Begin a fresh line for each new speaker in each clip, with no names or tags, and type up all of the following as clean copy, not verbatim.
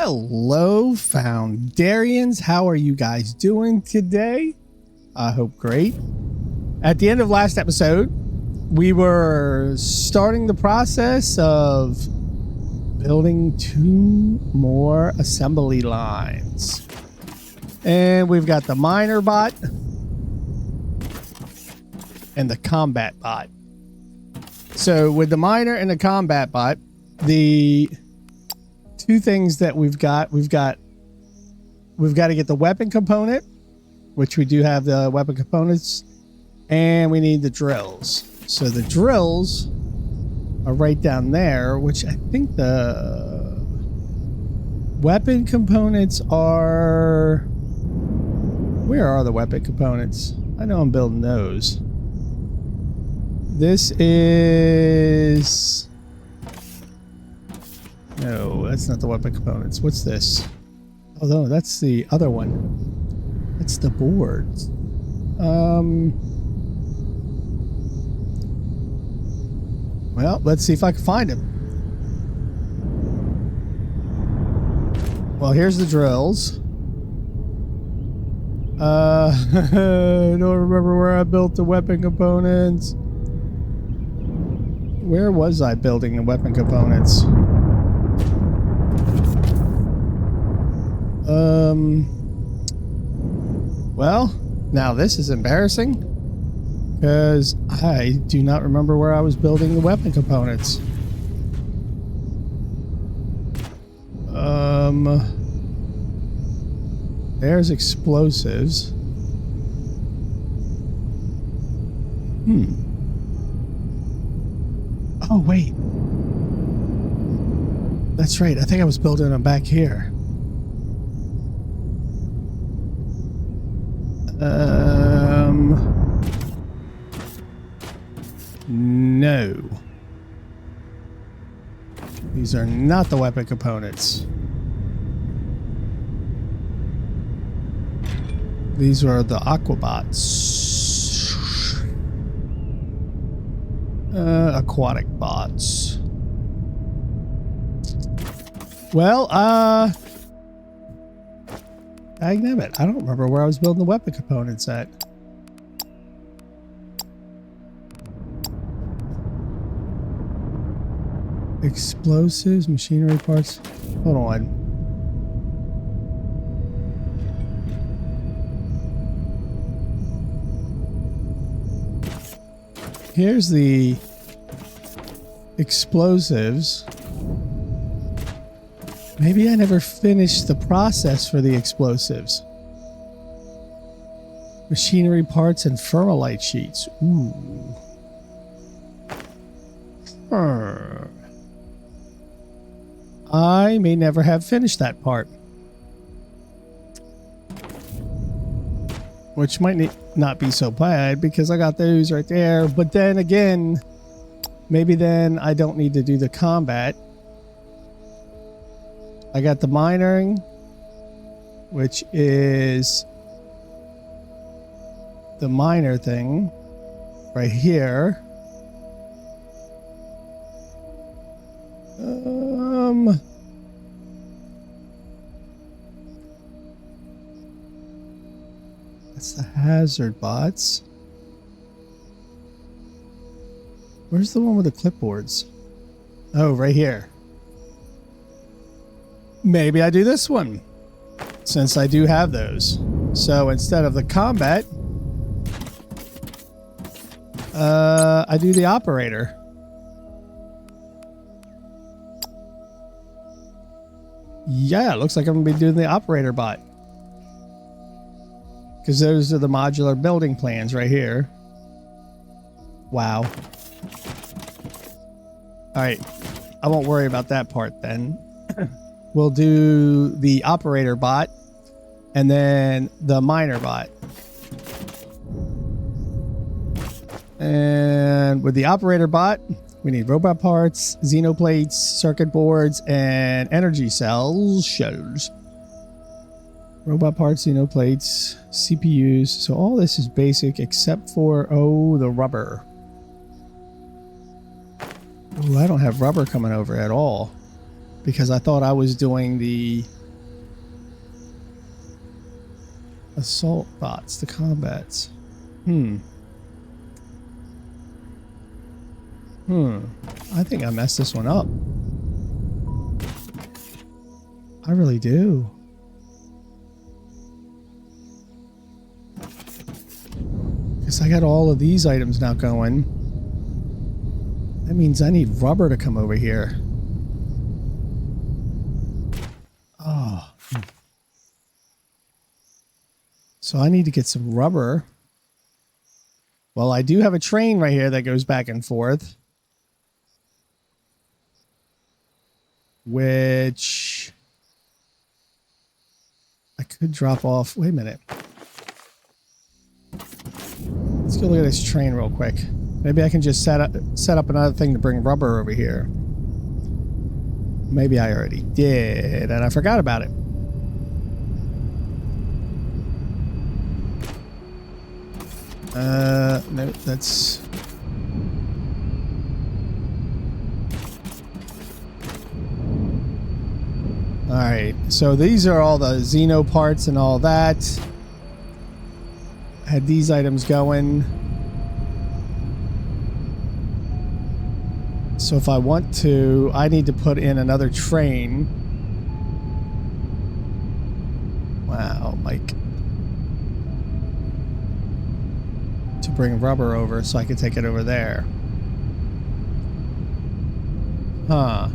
Hello, Foundarians. How are you guys doing today? I hope great. At the end of last episode, we were starting the process of building 2 more assembly lines. And we've got the miner bot and the combat bot. So with the miner and the combat bot, the 2 things that we've got to get the weapon component, which we do have the weapon components, and we need the drills. So the drills are right down there, which I think the weapon components are... Where are the weapon components? I know I'm building those. This is... No, that's not the weapon components. What's this? Oh, no, that's the other one. That's the boards. Well, let's see if I can find them. Well, here's the drills. I don't remember where I built the weapon components. Where was I building the weapon components? Well, now this is embarrassing because I do not remember where I was building the weapon components. There's explosives. Oh, wait. That's right. I think I was building them back here. No. These are not the weapon components. These are the aquabots. Aquatic bots. Well, dagnabbit, I don't remember where I was building the weapon components at. Explosives, machinery parts. Hold on. Here's the explosives. Maybe I never finished the process for the explosives. Machinery parts and ferrolite sheets. Ooh. I may never have finished that part. Which might not be so bad because I got those right there. But then again, maybe then I don't need to do the combat. I got the mining, which is the miner thing right here. That's the hazard bots. Where's the one with the clipboards? Oh, right here. Maybe I do this one, since I do have those. So instead of the combat, I do the operator. Yeah, it looks like I'm going to be doing the operator bot. Because those are the modular building plans right here. Wow. Alright, I won't worry about that part then. We'll do the operator bot and then the miner bot. And with the operator bot, we need robot parts, xenoplates, circuit boards, and energy shells. Robot parts, xenoplates, CPUs. So all this is basic except for, oh, the rubber. Oh, I don't have rubber coming over at all. because I thought I was doing the assault bots, the combats. I think I messed this one up. I really do. Because I got all of these items now going. That means I need rubber to come over here. Oh. So I need to get some rubber. Well, I do have a train right here that goes back and forth. Which I could drop off. Wait a minute. Let's go look at this train real quick. Maybe I can just set up another thing to bring rubber over here. Maybe I already did and I forgot about it. No, that's... Alright, so these are all the Xeno parts and all that. I had these items going. So if I want to, I need to put in another train. Wow, Mike. To bring rubber over so I can take it over there. Huh.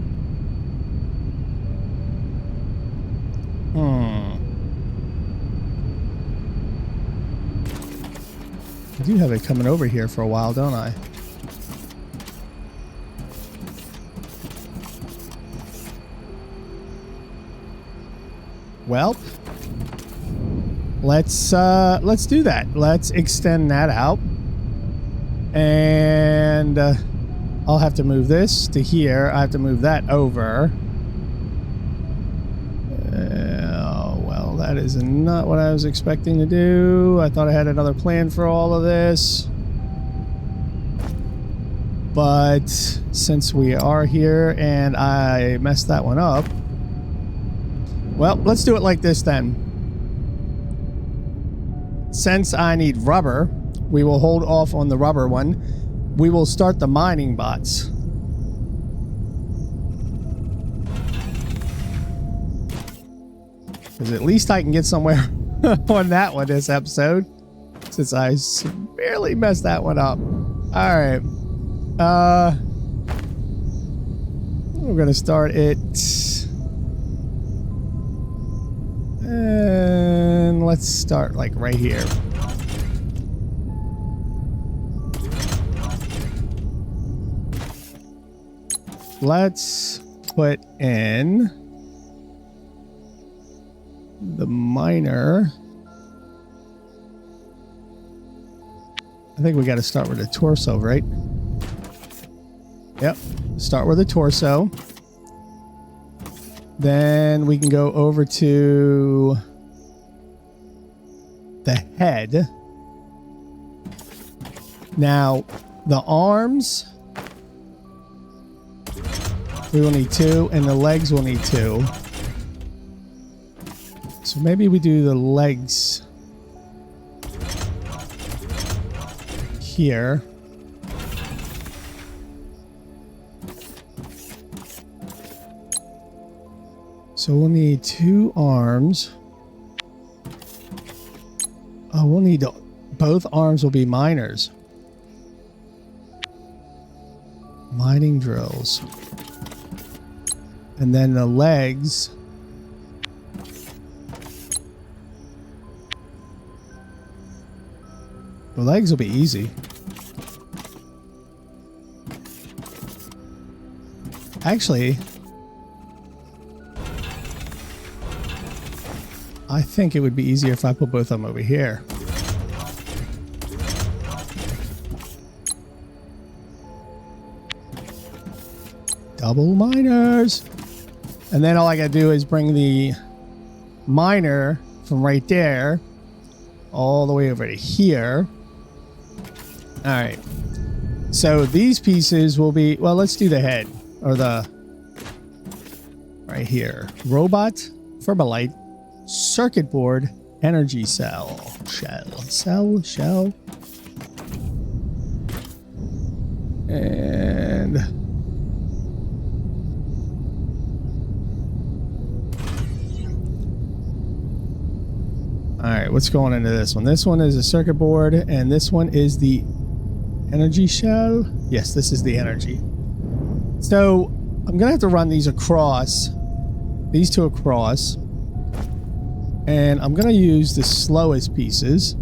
I do have it coming over here for a while, don't I? Well, let's do that. Let's extend that out. And I'll have to move this to here. I have to move that over. Well, that is not what I was expecting to do. I thought I had another plan for all of this. But since we are here and I messed that one up, well, let's do it like this then. Since I need rubber, we will hold off on the rubber one. We will start the mining bots. Because at least I can get somewhere on that one this episode. Since I severely messed that one up. Alright. We're going to start it. And let's start like right here. Let's put in the miner. I think we got to start with the torso, right? Yep. Start with the torso. Then we can go over to the head. Now, the arms, we will need 2, and the legs will need 2. So maybe we do the legs here. So we'll need 2 arms. Oh, we'll need both arms will be miners. Mining drills. And then the legs. The legs will be easy. Actually, I think it would be easier if I put both of them over here. Double miners. And then all I gotta do is bring the miner from right there all the way over to here. All right. So these pieces will be, well, let's do the head or right here. Robot, ferrite, circuit board, energy cell. Shell. And all right, what's going into this one? This one is a circuit board, and this one is the energy shell. Yes, this is the energy. So I'm gonna have to run these across, these two across, and I'm gonna use the slowest pieces.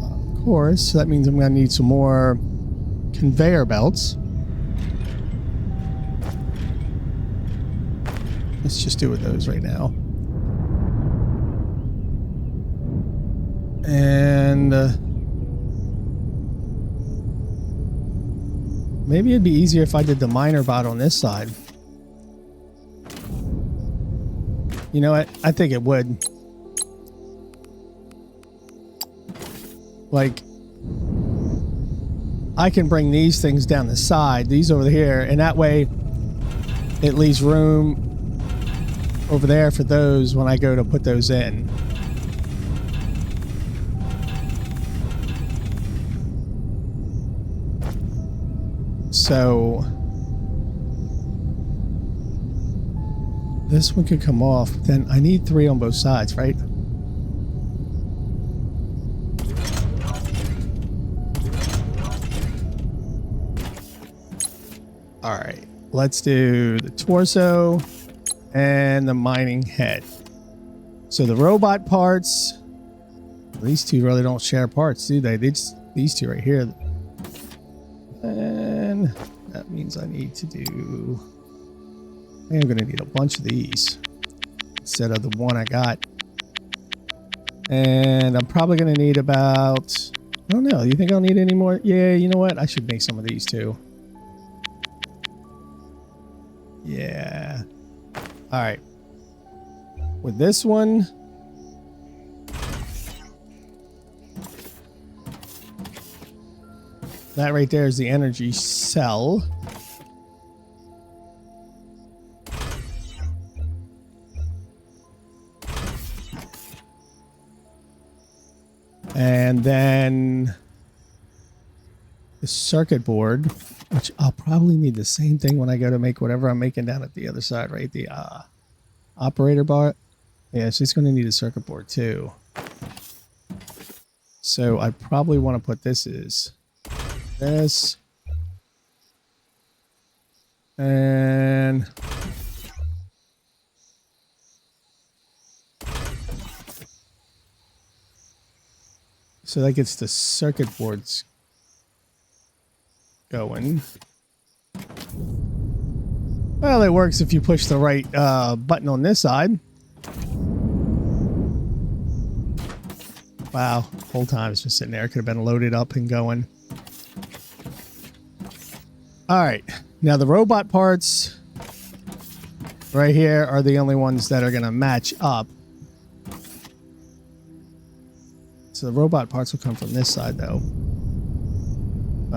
Of course, so that means I'm gonna need some more conveyor belts. Let's just do with those right now. And maybe it'd be easier if I did the miner bot on this side. You know what? I think it would. Like, I can bring these things down the side, these over here, and that way it leaves room over there for those when I go to put those in. So this one could come off, then I need 3 on both sides, right? All right, let's do the torso and the mining head. So the robot parts, these two really don't share parts, do they? These two right here. And that means I need to do, I think I'm going to need a bunch of these instead of the one I got. And I'm probably going to need about, I don't know, you think I'll need any more? Yeah, you know what? I should make some of these too. Yeah. All right. With this one, that right there is the energy cell. And then the circuit board, which I'll probably need the same thing when I go to make whatever I'm making down at the other side, right? The operator bar. Yeah, so it's going to need a circuit board too. So I probably want to put this and so that gets the circuit boards going. Well, it works if you push the right button on this side. Wow, whole time it's just sitting there. Could have been loaded up and going. All right, now the robot parts right here are the only ones that are going to match up. So the robot parts will come from this side though.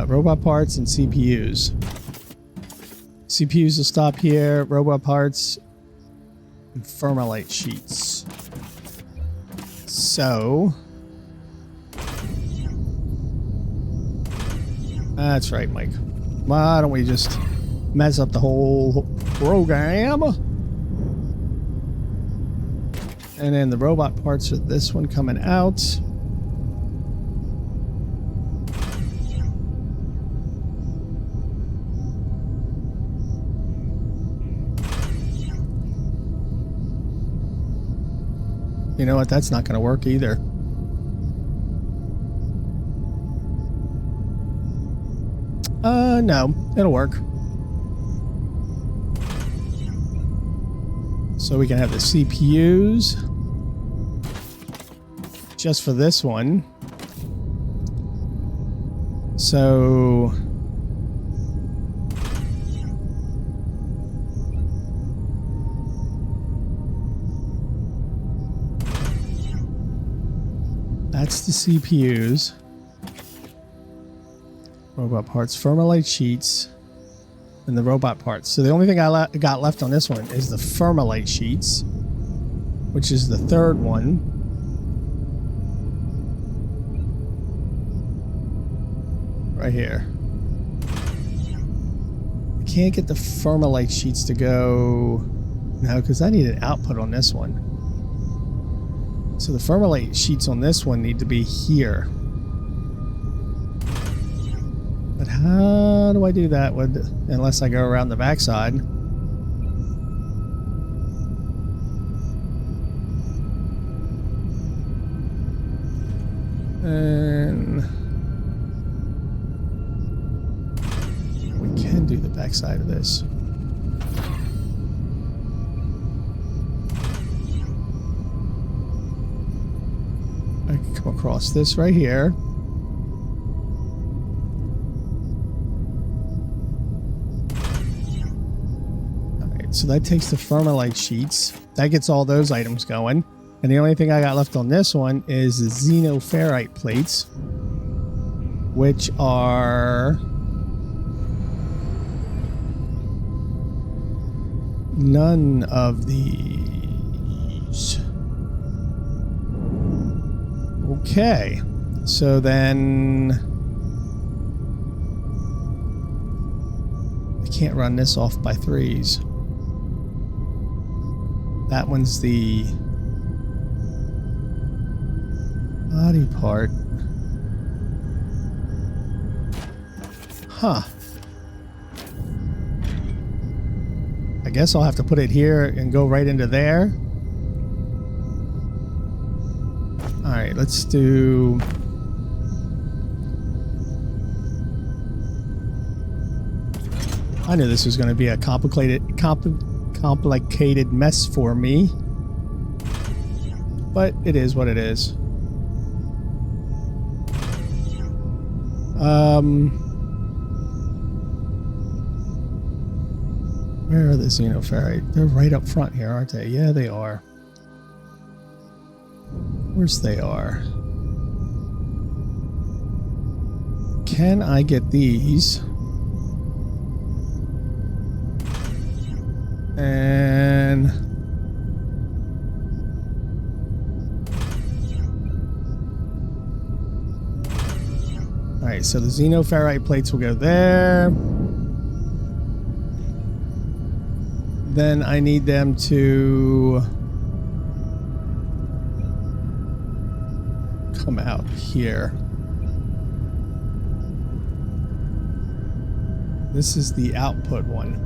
Robot parts and CPUs. CPUs will stop here. Robot parts and ferrite sheets. So that's right, Mike. Why don't we just mess up the whole program? And then the robot parts are this one coming out. You know what? That's not going to work either. No, it'll work. So we can have the CPUs just for this one. So that's the CPUs. Robot parts, ferrite sheets. and the robot parts. So the only thing I got left on this one is the thermalite sheets, which is the third one. Right here. I can't get the thermalite sheets to go... No, because I need an output on this one. So the thermalite sheets on this one need to be here. But how do I do that unless I go around the backside? And we can do the backside of this. I can come across this right here. So that takes the thermalite sheets. That gets all those items going. And the only thing I got left on this one is the xenoferrite plates, which are none of these. Okay. So then I can't run this off by 3s. That one's the body part. Huh. I guess I'll have to put it here and go right into there. Alright, let's do... I knew this was going to be a complicated mess for me, but it is what it is. Where are the xenoferrite? They're right up front here, aren't they? Yeah, they are. Of course they are. Can I get these? And all right, so the xenoferrite plates will go there. Then I need them to come out here. This is the output one.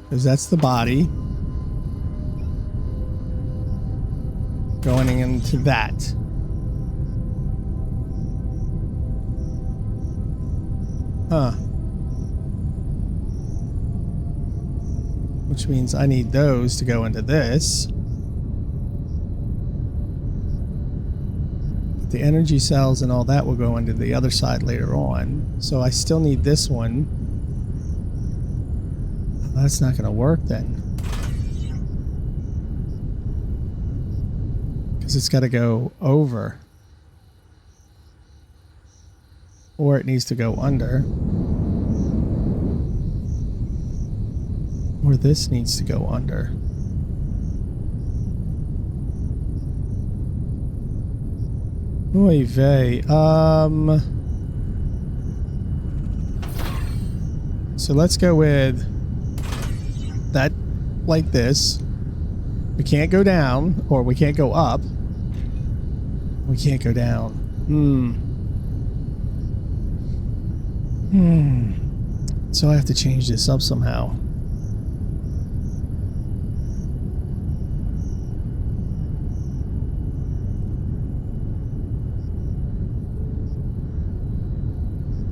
Because that's the body going into that. Huh. Which means I need those to go into this. But the energy cells and all that will go into the other side later on. So I still need this one. That's not going to work then. Because it's got to go over. Or it needs to go under. Or this needs to go under. Oy vey. So let's go with that like this. We can't go down, or we can't go up. We can't go down. So I have to change this up somehow.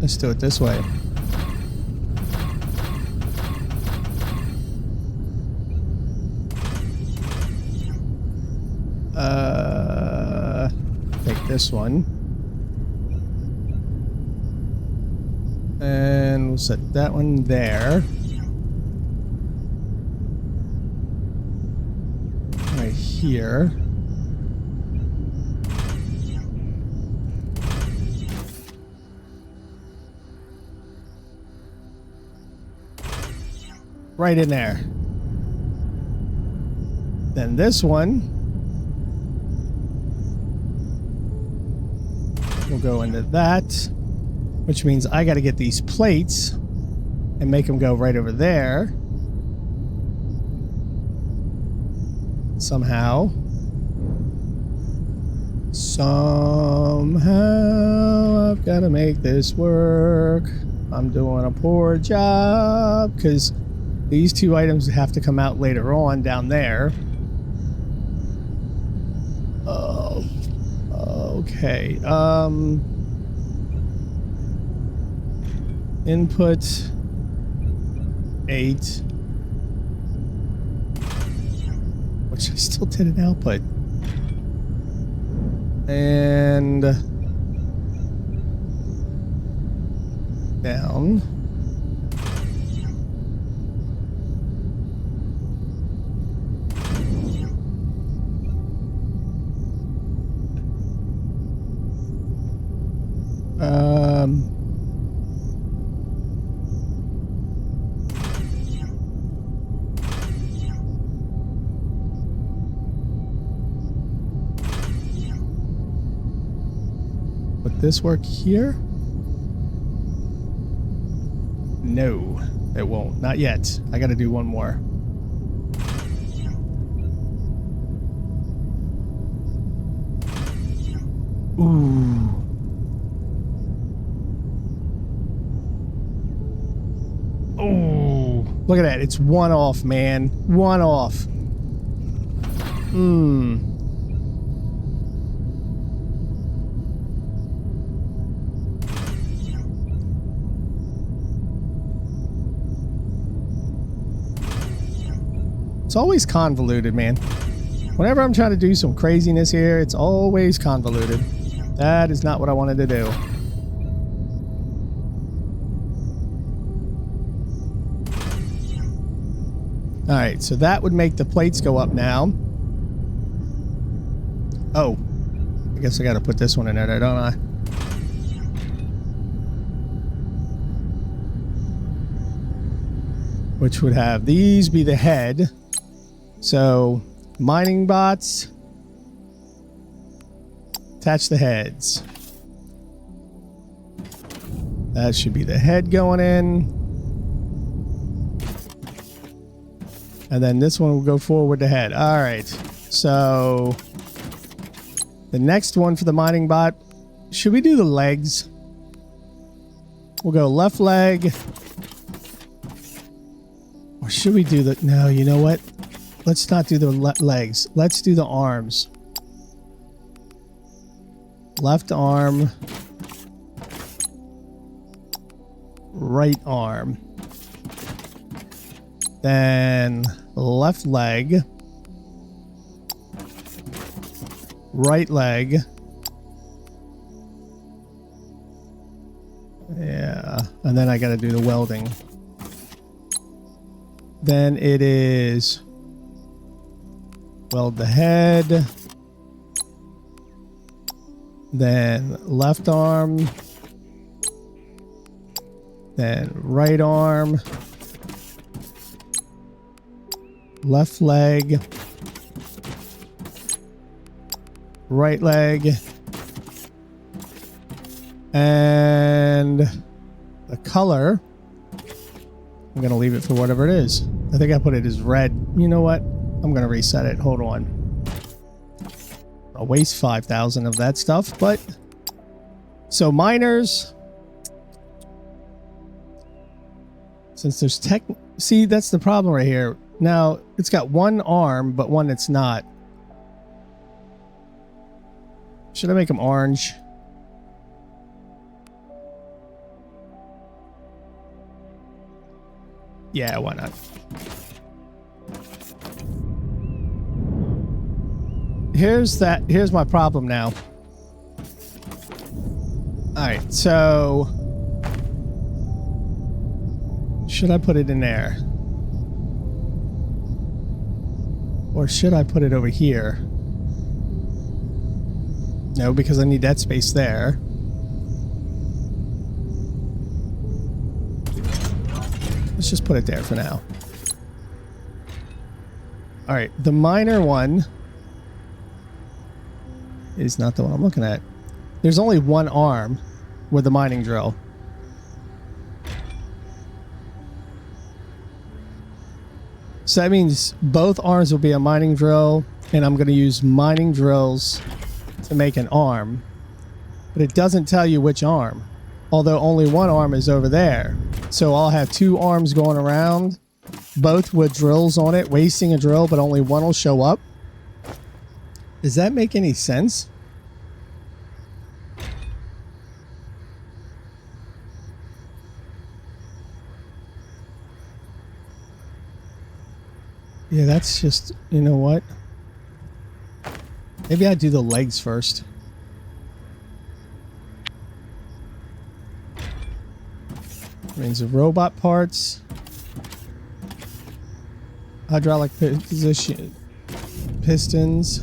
Let's do it this way. Take this one. And we'll set that one there. Right here. right in there. Then this one will go into that, which means I got to get these plates and make them go right over there. Somehow I've got to make this work. I'm doing a poor job because these two items have to come out later on down there. Oh, okay. Input 8, which I still did an output. And down. Would this work here? No, it won't. Not yet. I gotta do one more. Ooh. Oh, look at that. It's one off, man. One off. It's always convoluted, man. Whenever I'm trying to do some craziness here, it's always convoluted. That is not what I wanted to do. Alright, so that would make the plates go up now. Oh. I guess I gotta put this one in there, don't I? Which would have these be the head. So, mining bots, attach the heads. That should be the head going in. And then this one will go forward with the head. Alright, so the next one for the mining bot, should we do the legs? We'll go left leg. Or should we do the... No, you know what? Let's not do the legs. Let's do the arms. Left arm. Right arm. Then left leg. Right leg. Yeah. And then I gotta do the welding. Then it is weld the head. Then left arm. Then right arm. Left leg. Right leg. And the color, I'm going to leave it for whatever it is. I think I put it as red. You know what? I'm going to reset it. Hold on. I'll waste 5,000 of that stuff, but... So miners... Since there's tech... See, that's the problem right here. Now, it's got one arm, but one that's not. Should I make them orange? Yeah, why not? Here's my problem now. Alright, so... Should I put it in there? Or should I put it over here? No, because I need that space there. Let's just put it there for now. All right, the miner one is not the one I'm looking at. There's only one arm with the mining drill. So that means both arms will be a mining drill, and I'm going to use mining drills to make an arm. But it doesn't tell you which arm, although only one arm is over there. So I'll have two arms going around, both with drills on it, wasting a drill, but only one will show up. Does that make any sense? Yeah, that's just, you know what? Maybe I do the legs first. Means of robot parts, hydraulic position, pistons,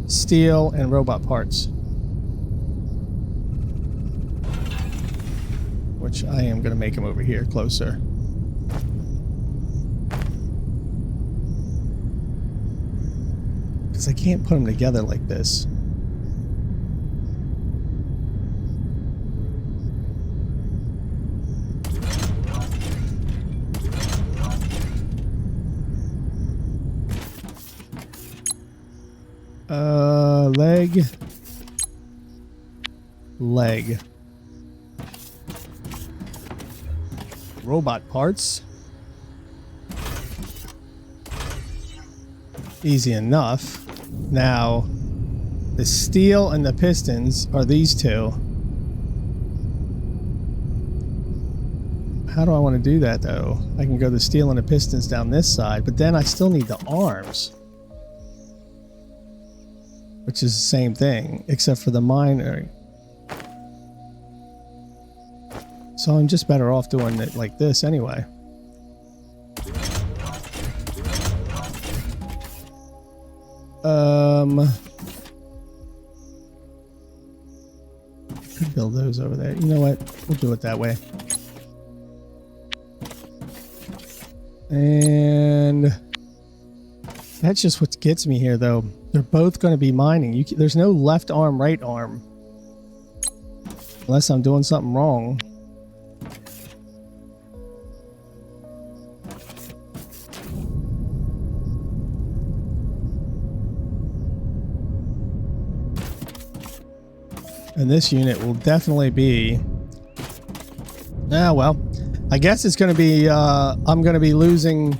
steel, and robot parts. Which I am going to make them over here closer. Because I can't put them together like this. Leg. Robot parts. Easy enough. Now, the steel and the pistons are these two. How do I want to do that, though? I can go the steel and the pistons down this side, but then I still need the arms. Which is the same thing, except for the miner. So I'm just better off doing it like this anyway. Could build those over there. You know what? We'll do it that way. And that's just what gets me here, though. They're both going to be mining. There's no left arm, right arm. Unless I'm doing something wrong. And this unit will definitely be... Ah, well. I guess it's going to be... I'm going to be losing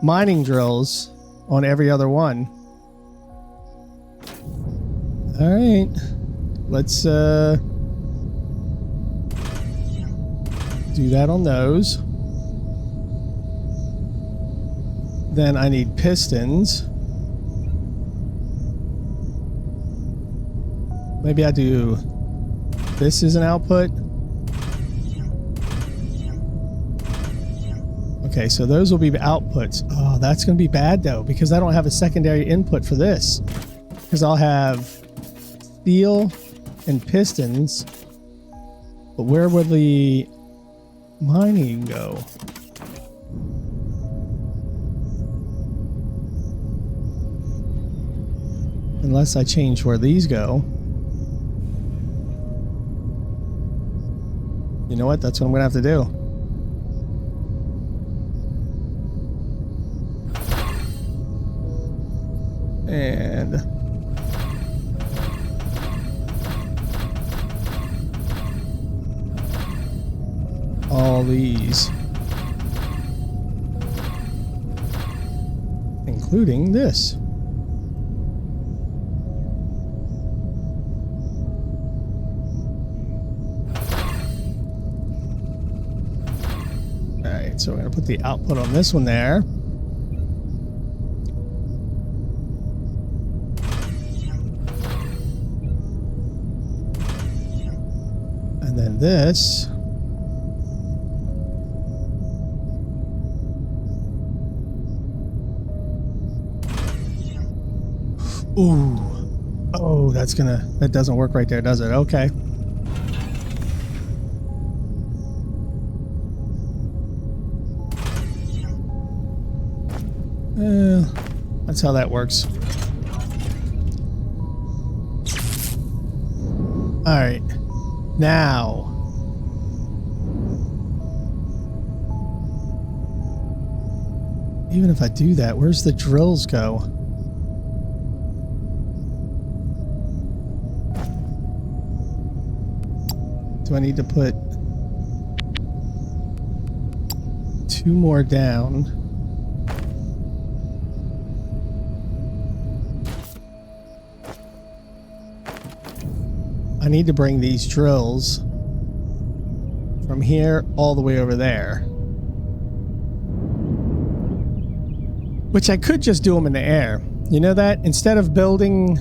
mining drills on every other one. Alright. Let's do that on those. Then I need pistons. Maybe I do this as an output. Okay, so those will be outputs. Oh, that's going to be bad, though, because I don't have a secondary input for this. Because I'll have steel and pistons. But where will the mining go? Unless I change where these go. You know what? That's what I'm going to have to do. And all these, including this. All right, so we're going to put the output on this one there. This. Ooh. Oh, that doesn't work right there, does it? Okay. That's how that works. All right. Now. Even if I do that, where's the drills go? Do I need to put 2 more down? I need to bring these drills from here all the way over there. Which I could just do them in the air. You know that? Instead of building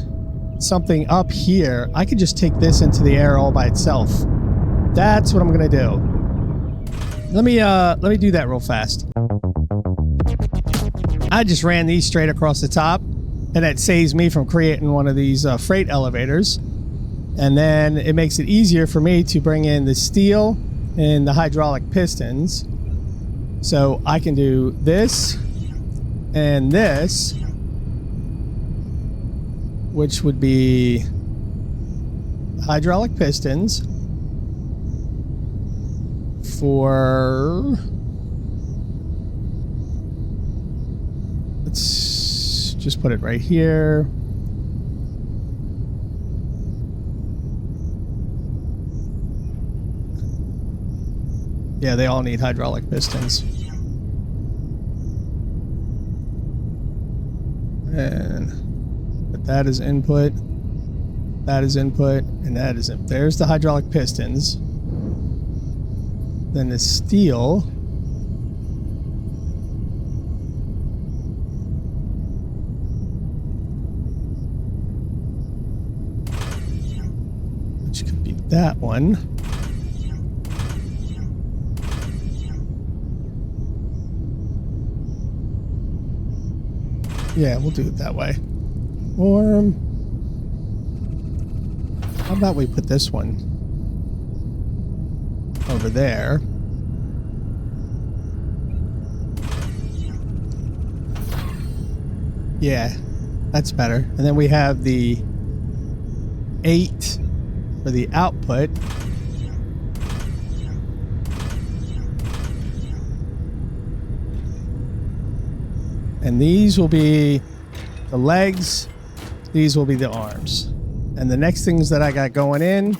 something up here, I could just take this into the air all by itself. That's what I'm gonna do. Let me do that real fast. I just ran these straight across the top, and that saves me from creating one of these freight elevators. And then it makes it easier for me to bring in the steel and the hydraulic pistons. So I can do this and this, which would be hydraulic pistons for, let's just put it right here. Yeah, they all need hydraulic pistons. And but that is input, that is input, and that is input. There's the hydraulic pistons. Then the steel. Which could be that one. Yeah, we'll do it that way. Or how about we put this one over there? Yeah, that's better. And then we have the 8 for the output. And these will be the legs, these will be the arms. And the next things that I got going in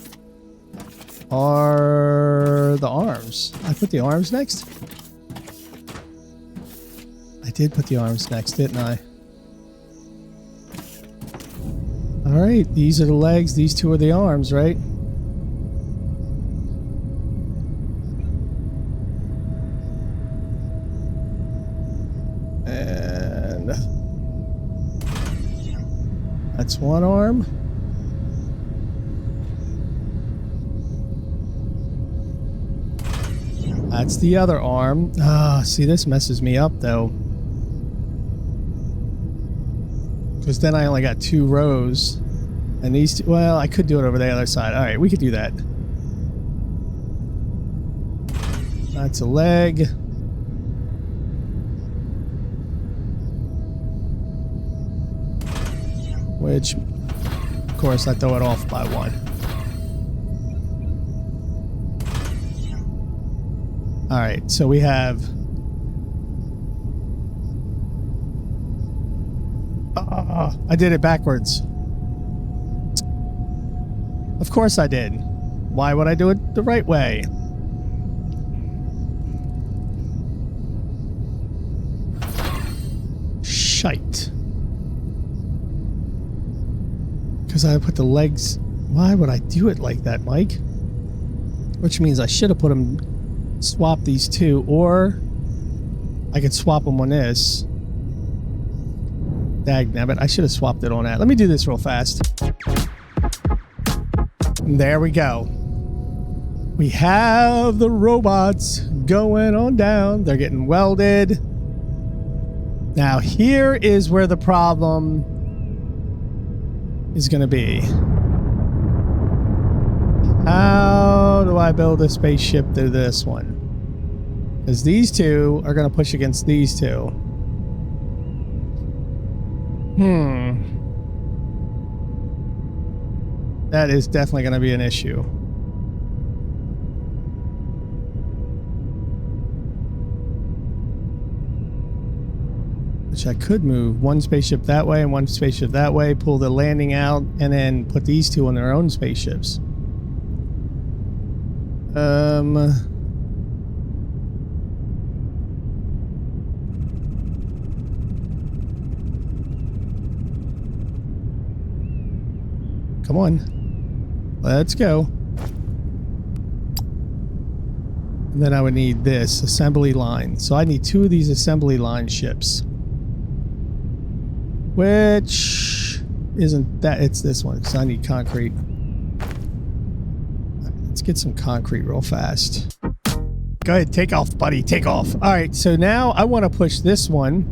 are the arms. I put the arms next? I did put the arms next, didn't I? Alright, these are the legs, these 2 are the arms, right? That's one arm. That's the other arm. Ah, see, this messes me up though. Because then I only got 2 rows. And these two, well, I could do it over the other side. Alright, we could do that. That's a leg. Which, of course, I throw it off by 1. Alright, so we have... I did it backwards. Of course I did. Why would I do it the right way? Shite. Because I put the legs... Why would I do it like that, Mike? Which means I should have put them... Swap these 2, or... I could swap them on this. Dagnabbit, I should have swapped it on that. Let me do this real fast. There we go. We have the robots going on down. They're getting welded. Now here is where the problem is going to be. How do I build a spaceship to this one? Because these 2 are going to push against these 2. That is definitely going to be an issue. Which I could move one spaceship that way and one spaceship that way, pull the landing out, and then put these two on their own spaceships. Come on. Let's go. And then I would need this assembly line. So I need 2 of these assembly line ships. Which isn't that, it's this one, because I need concrete. Let's get some concrete real fast. Go ahead, take off, buddy, take off. All right, so now I want to push this one.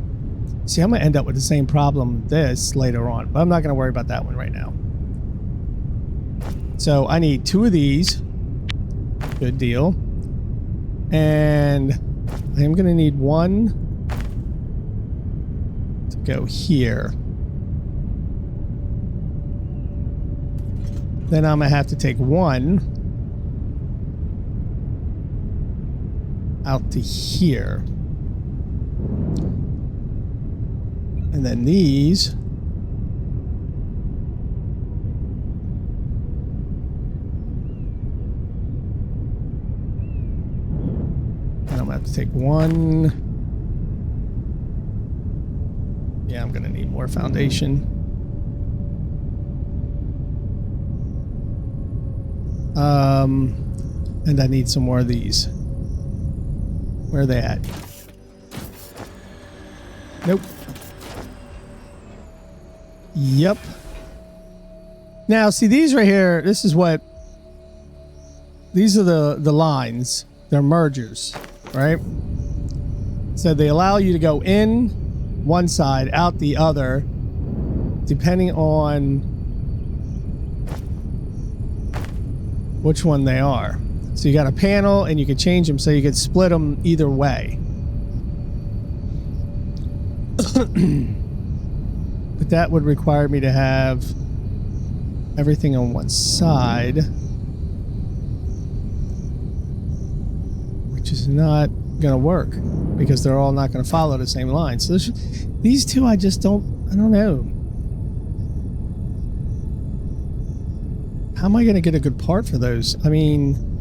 See, I'm going to end up with the same problem with this later on, but I'm not going to worry about that one right now. So I need 2 of these. Good deal. And I'm going to need 1 to go here. Then I'm going to have to take 1 out to here. And then these I'm gonna have to take 1. Yeah, I'm gonna need more foundation. And I need some more of these. Where are they at? Nope. Yep. Now, see these right here, this is what, these are the lines. They're mergers. Right? So they allow you to go in one side, out the other, depending on which one they are. So you got a panel and you can change them so you could split them either way. But that would require me to have everything on one side. Which is not going to work because they're all not going to follow the same line. So these two, I don't know. How am I going to get a good part for those? I mean,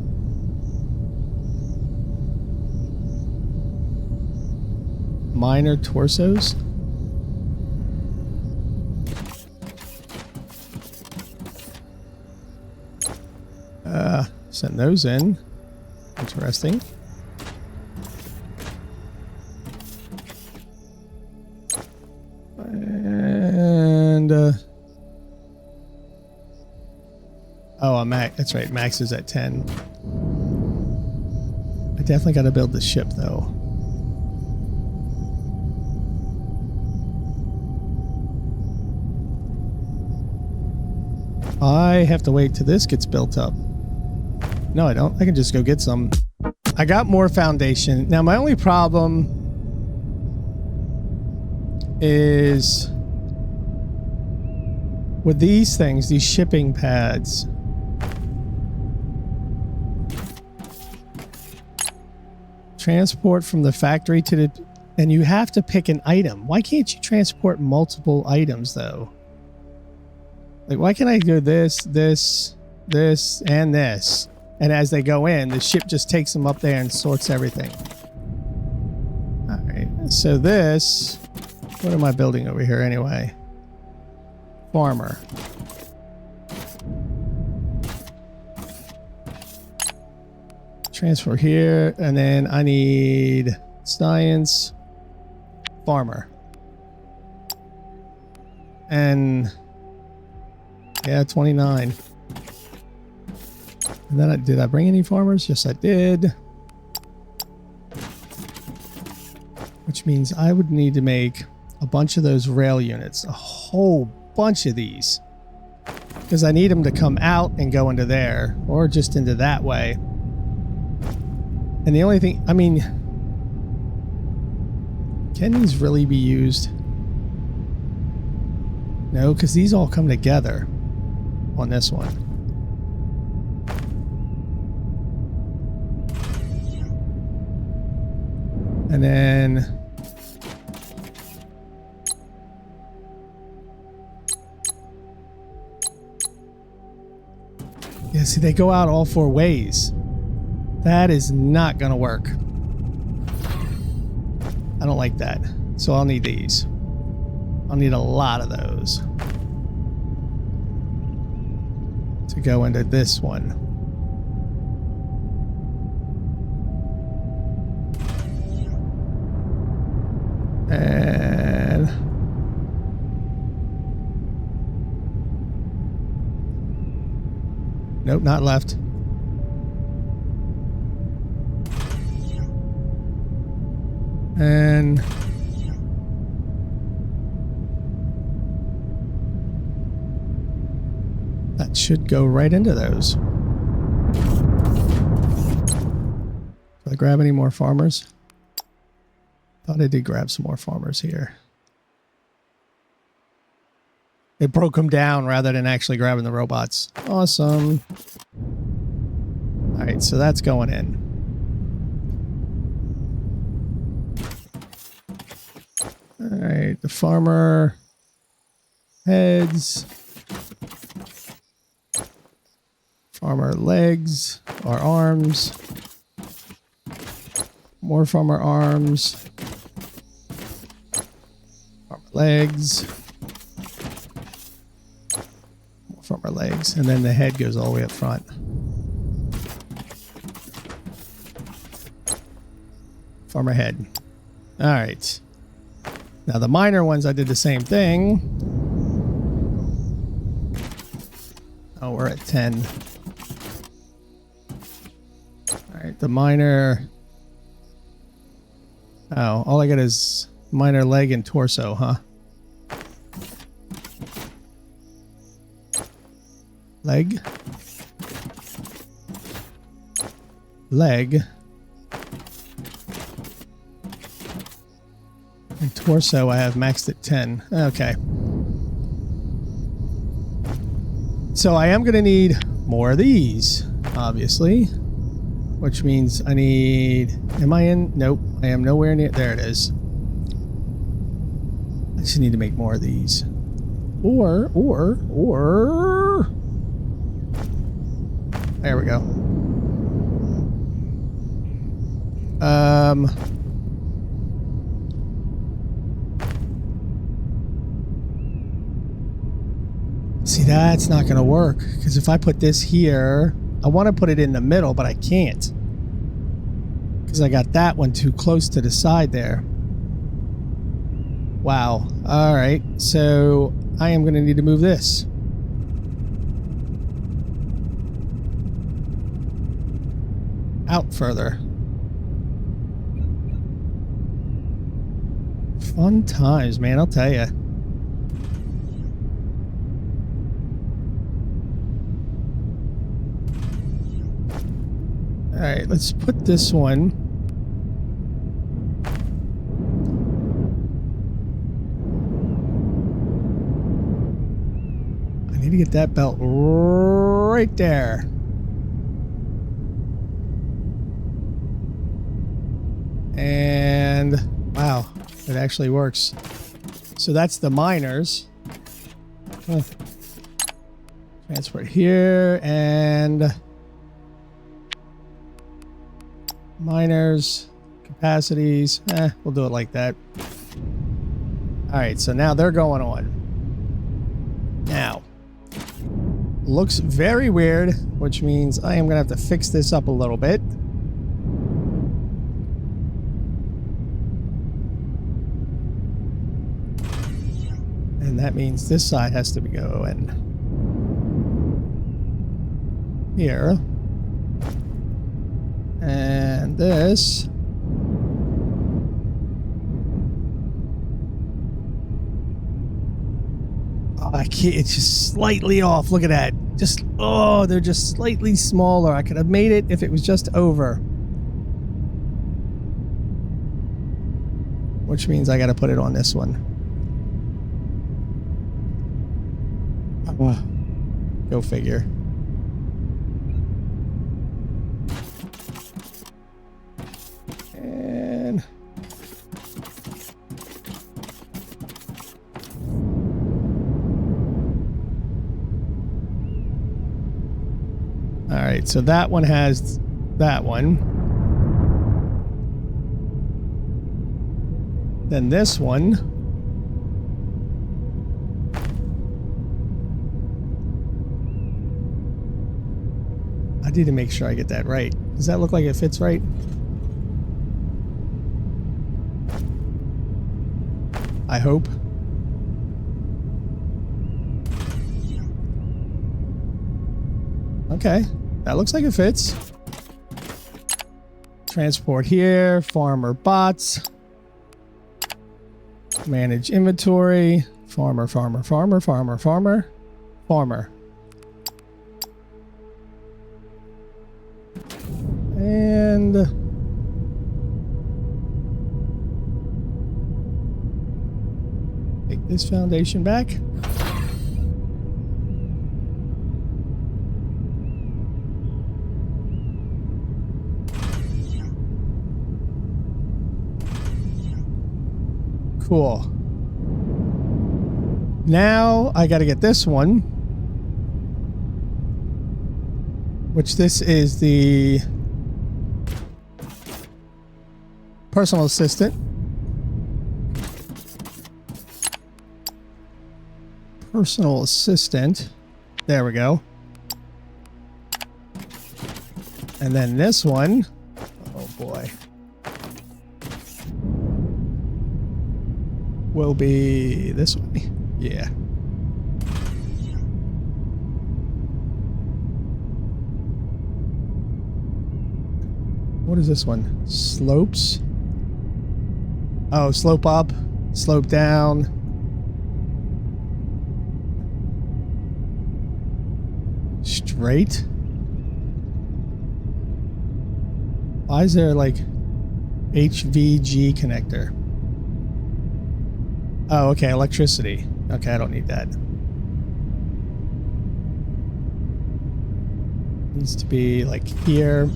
minor torsos? Send those in. Interesting. And oh, I'm max. That's right. Max is at 10. I definitely got to build the ship, though. I have to wait till this gets built up. No, I don't. I can just go get some. I got more foundation. Now, my only problem is with these things, these shipping pads. Transport from the factory to the... And you have to pick an item. Why can't you transport multiple items, though? Like, why can't I do this, this, this, and this? And as they go in, the ship just takes them up there and sorts everything. All right. So this... What am I building over here anyway? Farmer. Transfer here, and then I need science, farmer. And yeah, 29. And then did I bring any farmers? Yes, I did. Which means I would need to make a bunch of those rail units, a whole bunch of these, because I need them to come out and go into there, or just into that way. And the only thing, I mean, can these really be used? No, because these all come together on this one. And then yeah, see, they go out all 4 ways. That is not gonna work. I don't like that. So I'll need these. I'll need a lot of those to go into this one. And nope, not left. And that should go right into those. Did I grab any more farmers? Thought I did grab some more farmers here. It broke them down rather than actually grabbing the robots. Awesome. All right, so that's going in. All right, the farmer heads, farmer legs or arms, more farmer arms, farmer legs, more farmer legs, and then the head goes all the way up front. Farmer head. All right. Now the minor ones, I did the same thing. Oh, we're at 10. All right, the minor. Oh, all I got is minor leg and torso, huh? Leg. Leg. And torso, I have maxed at 10. Okay. So I am going to need more of these, obviously. Which means I need... Am I in? Nope. I am nowhere near... There it is. I just need to make more of these. Or... There we go. See, that's not going to work. Because if I put this here... I want to put it in the middle, but I can't. Because I got that one too close to the side there. Wow. All right. So I am going to need to move this. Out further. Fun times, man. I'll tell you. All right, let's put this one. I need to get that belt right there. And wow, it actually works. So that's the miners. Transfer it here and miners, capacities. We'll do it like that. All right, so now they're going on. Now, looks very weird, which means I am going to have to fix this up a little bit. And that means this side has to be going here. And this. Oh, I can't, it's just slightly off. Look at that. Just, oh, they're just slightly smaller. I could have made it if it was just over. Which means I got to put it on this one. Go figure. And all right, so that one has that one. Then this one. I need to make sure I get that right. Does that look like it fits right? I hope. Okay, that looks like it fits. Transport here, farmer bots. Manage inventory, farmer. And take this foundation back. Cool. Now I got to get this one, which this is the personal assistant. Personal assistant. There we go. And then this one. Oh boy. Will be this one. Yeah. What is this one? Slopes? Oh, slope up, slope down. Straight? Why is there like HVG connector? Oh, okay, electricity. Okay, I don't need that. Needs to be like here.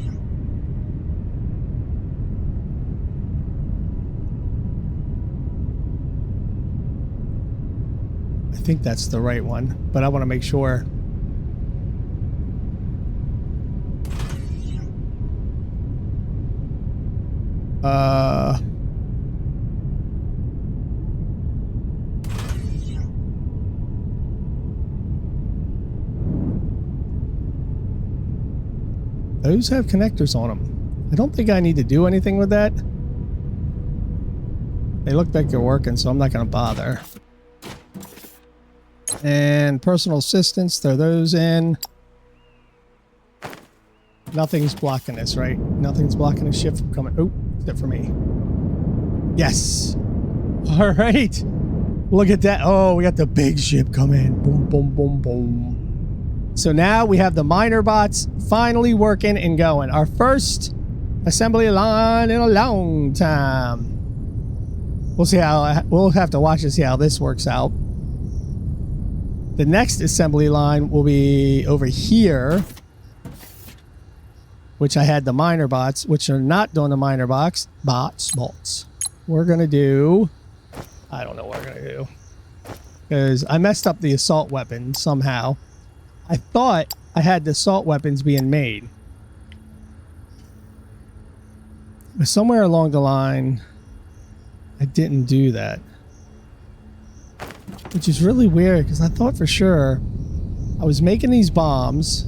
I think that's the right one, but I want to make sure. Those have connectors on them. I don't think I need to do anything with that. They look like they're working, so I'm not going to bother. And personal assistants, throw those in. Nothing's blocking this, right? Nothing's blocking the ship from coming. Oh, except for me. Yes. All right. Look at that. Oh, we got the big ship coming. Boom, boom, boom, boom. So now we have the miner bots finally working and going. Our first assembly line in a long time. We'll see how, we'll have to watch and see how this works out. The next assembly line will be over here, which I had the miner bots, which are not doing the miner bots. We're going to do, I don't know what we're going to do, because I messed up the assault weapon somehow. I thought I had the assault weapons being made. But somewhere along the line, I didn't do that. Which is really weird, because I thought for sure I was making these bombs.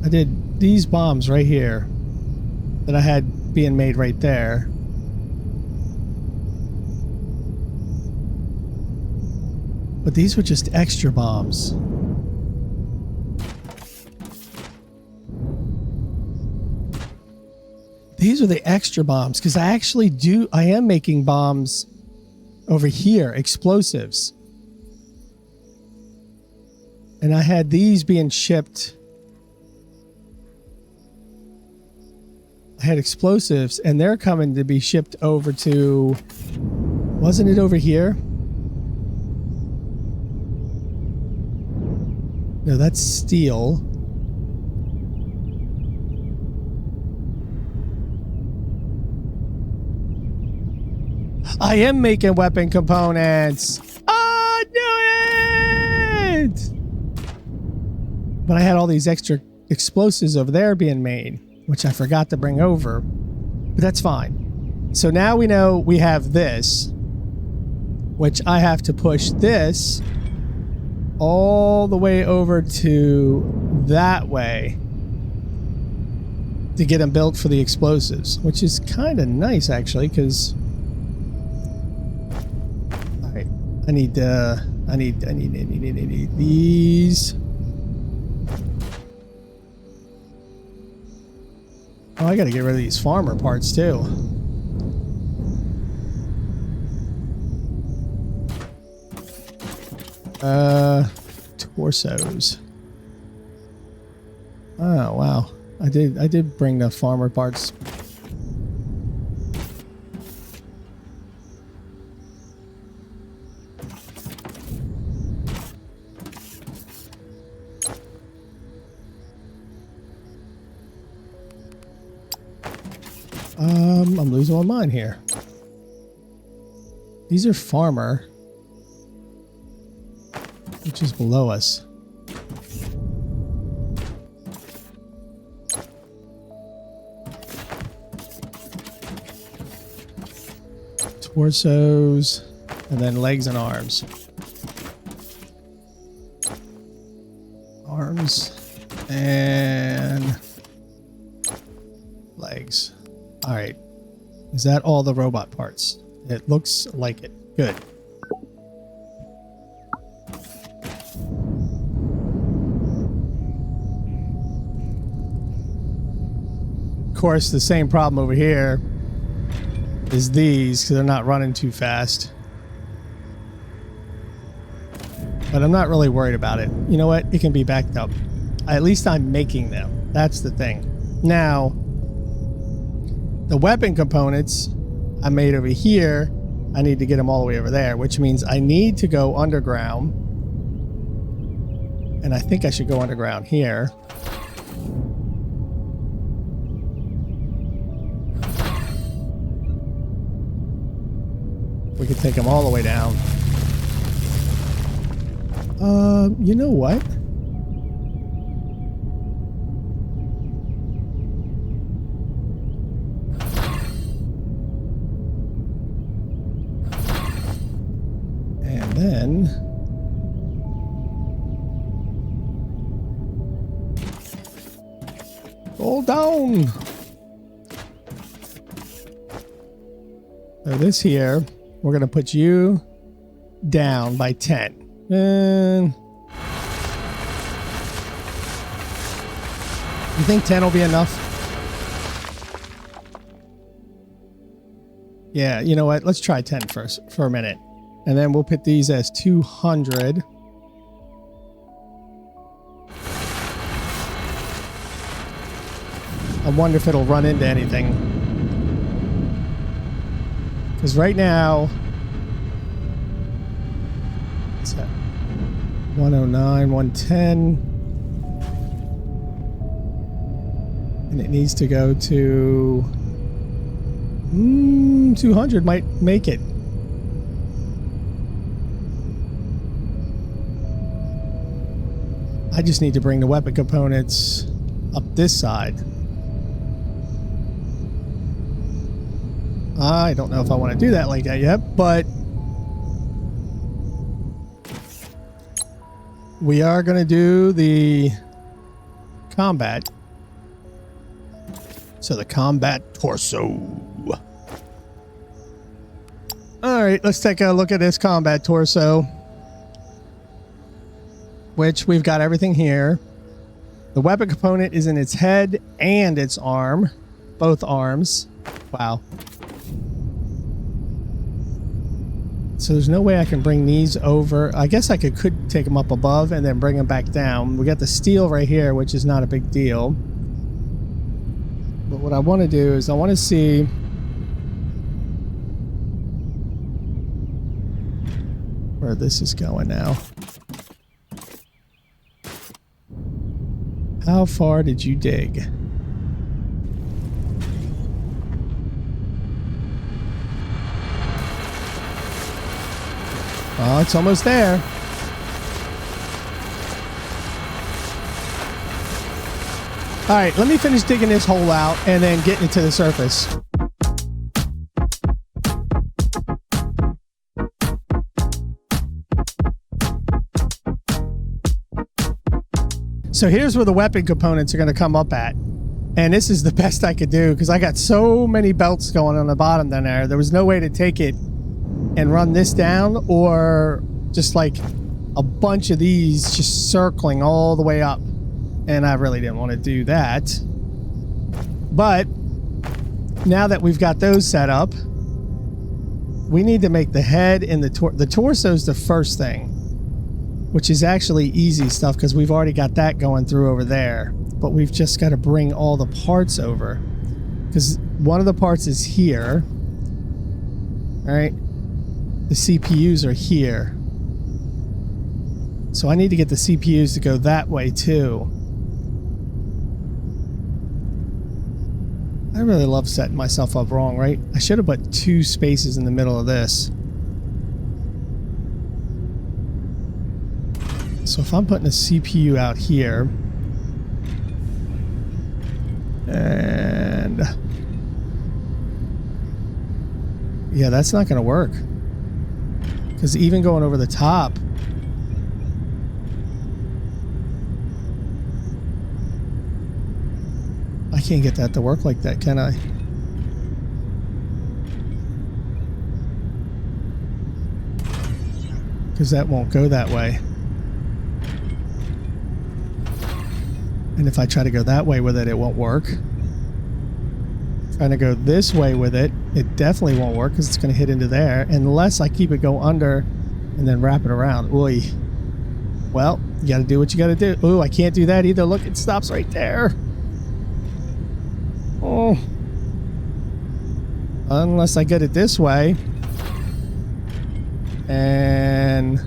I did these bombs right here that I had being made right there. But these were just extra bombs. These are the extra bombs, because I am making bombs over here, explosives. And I had these being shipped. I had explosives, and they're coming to be shipped over to Wasn't it over here? No, that's steel. I am making weapon components. I knew it! But I had all these extra explosives over there being made, which I forgot to bring over. But that's fine. So now we know we have this, which I have to push this all the way over to that way to get them built for the explosives, which is kind of nice actually, because all right, I need these. Oh, I got to get rid of these farmer parts too. Torsos. Oh wow, I did bring the farmer parts. I'm losing my mind here. These are farmer, which is below us. Torsos, and then legs and arms. Arms and legs. All right. Is that all the robot parts? It looks like it. Good. Of course, the same problem over here is these, because they're not running too fast. But I'm not really worried about it. You know what? It can be backed up. At least I'm making them. That's the thing. Now, the weapon components I made over here, I need to get them all the way over there, which means I need to go underground. And I think I should go underground here. We could take them all the way down. You know what? And then hold down. So this here, we're going to put you down by 10. And you think 10 will be enough? Yeah, you know what? Let's try 10 first for a minute. And then we'll put these as 200. I wonder if it'll run into anything. Because right now, what's that? 109, 110. And it needs to go to 200 might make it. I just need to bring the weapon components up this side. I don't know if I want to do that like that yet, but we are going to do the combat. So the combat torso. All right, let's take a look at this combat torso, which we've got everything here. The weapon component is in its head and its arm, both arms. Wow. So there's no way I can bring these over. I guess I could take them up above and then bring them back down. We got the steel right here, which is not a big deal. But what I want to do is I want to see where this is going now. How far did you dig? Oh, it's almost there. All right, let me finish digging this hole out and then get it to the surface. So here's where the weapon components are going to come up at. And this is the best I could do because I got so many belts going on the bottom down there. There was no way to take it and run this down, or just like a bunch of these just circling all the way up. And I really didn't want to do that. But now that we've got those set up, we need to make the head and the torso is the first thing, which is actually easy stuff because we've already got that going through over there. But we've just got to bring all the parts over because one of the parts is here. All right. The CPUs are here. So I need to get the CPUs to go that way too. I really love setting myself up wrong, right? I should have put 2 spaces in the middle of this. So if I'm putting a CPU out here, and yeah, that's not going to work. Because even going over the top, I can't get that to work like that, can I? Because that won't go that way. And if I try to go that way with it, it won't work. Trying to go this way with it, it definitely won't work because it's going to hit into there unless I keep it go under and then wrap it around. Oy. Well, you got to do what you got to do. Ooh, I can't do that either. Look, it stops right there. Oh. Unless I get it this way. And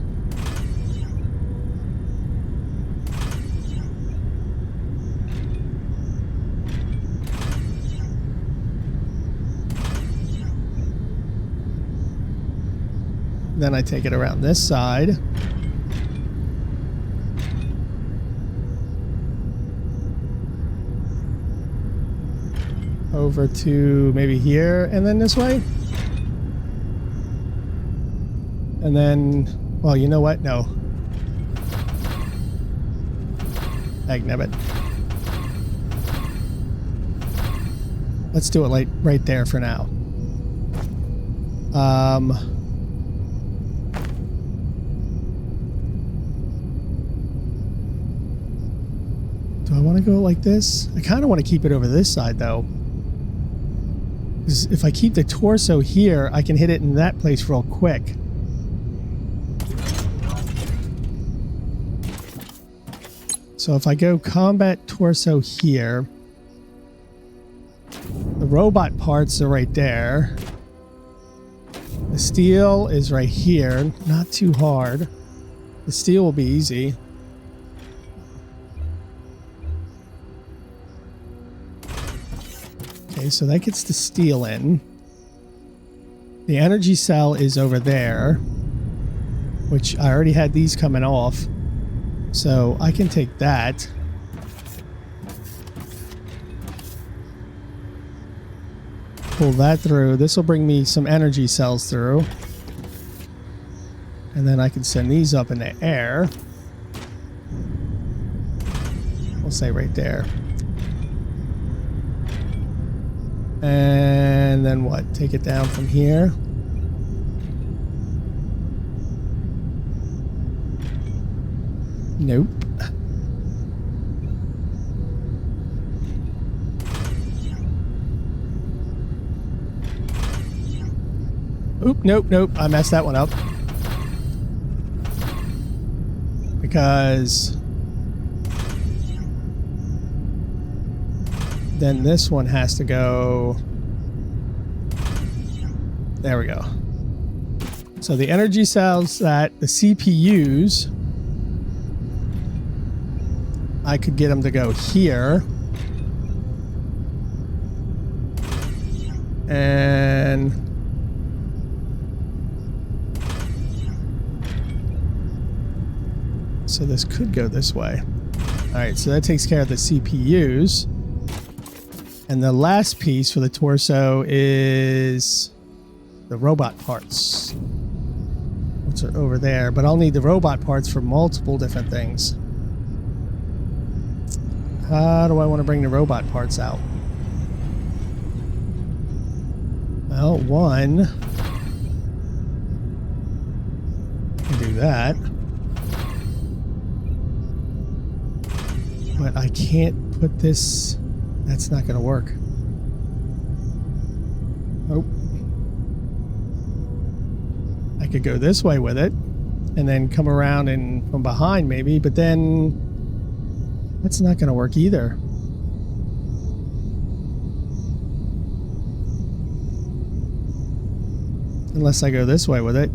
then I take it around this side. Over to maybe here and then this way. And then, well, you know what? No. Agnebbit. Let's do it like right there for now. Do I want to go like this? I kind of want to keep it over this side though. Because if I keep the torso here, I can hit it in that place real quick. So if I go combat torso here, the robot parts are right there. The steel is right here, not too hard. The steel will be easy. Okay, so that gets the steel in. The energy cell is over there, which I already had these coming off. So I can take that. Pull that through. This will bring me some energy cells through. And then I can send these up in the air. We'll say right there. And then what? Take it down from here. Nope. Oop, nope, nope. I messed that one up. Because then this one has to go. There we go. So the energy cells that the CPUs, I could get them to go here. And so this could go this way. All right, so that takes care of the CPUs. And the last piece for the torso is the robot parts, which are over there. But I'll need the robot parts for multiple different things. How do I want to bring the robot parts out? Well, one, I can do that. But I can't put this, that's not going to work. Oh. I could go this way with it and then come around and from behind maybe, but then that's not going to work either. Unless I go this way with it.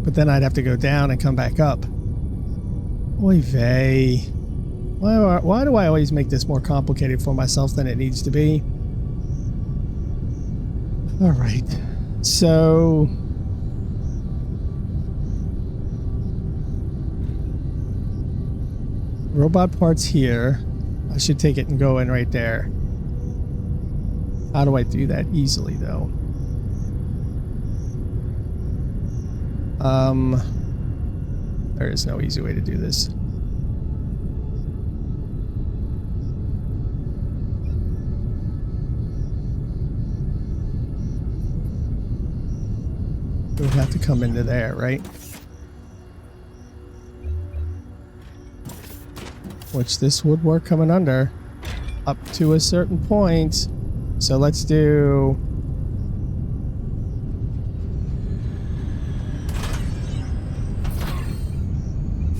But then I'd have to go down and come back up. Oy vey. Why do I always make this more complicated for myself than it needs to be? Alright. So... robot parts here. I should take it and go in right there. How do I do that easily, though? There is no easy way to do this. It would have to come into there, right? Which this would work coming under up to a certain point. So let's do...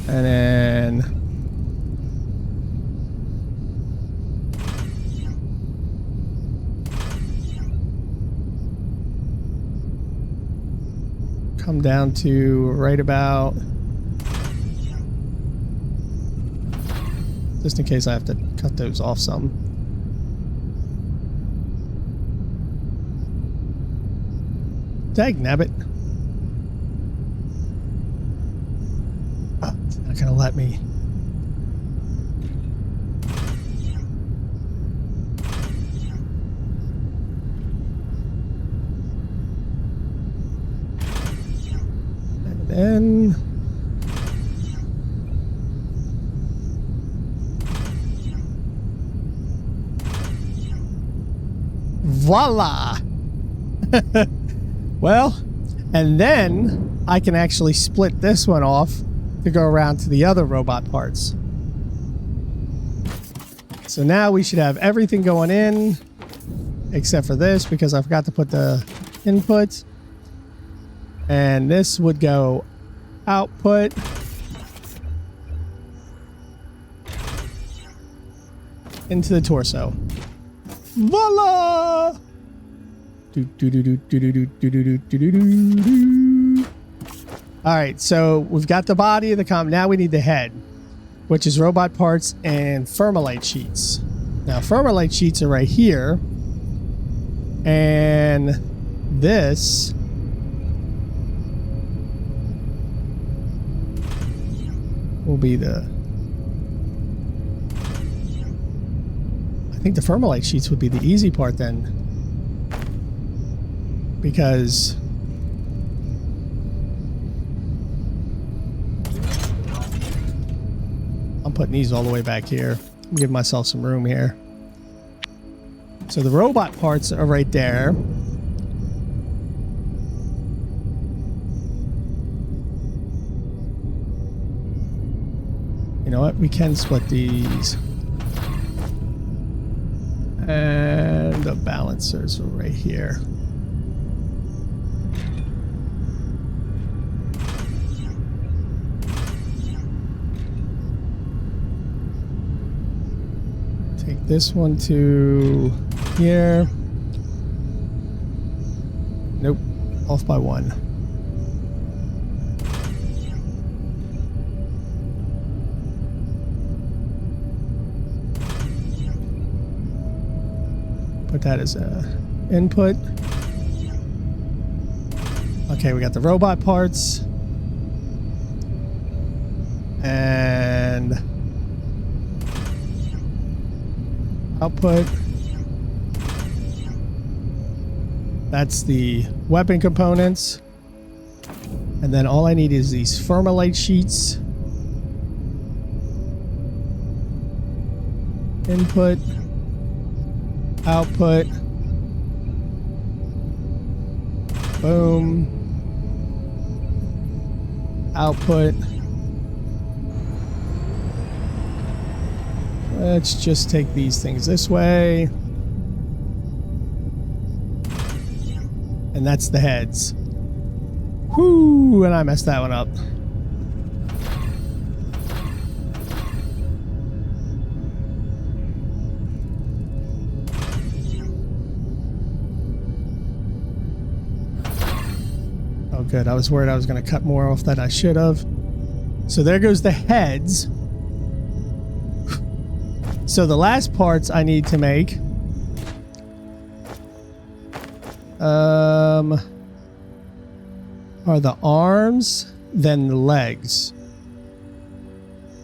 and then... come down to right about... just in case I have to cut those off some. Dagnabbit. Oh, it's not gonna let me. And then... voila! Well, and then I can actually split this one off to go around to the other robot parts. So now we should have everything going in, except for this, because I forgot to put the input. And this would go output. Into the torso. Voila! Alright, so we've got the body of the comp. Now we need the head, which is robot parts and fermilite sheets. Now, fermilite sheets are right here. And this will be the... I think the fermilite sheets would be the easy part then, because I'm putting these all the way back here. Give myself some room here. So the robot parts are right there. You know what? We can split these. And the balancers are right here. Take this one to here. Nope. Off by 1. Put that as a input. Okay, we got the robot parts. And output. That's the weapon components. And then all I need is these ferrite sheets. Input. Output. Boom. Output. Let's just take these things this way. And that's the heads. Whoo, and I messed that one up. Oh, good. I was worried I was going to cut more off than I should have. So there goes the heads. So the last parts I need to make are the arms, then the legs.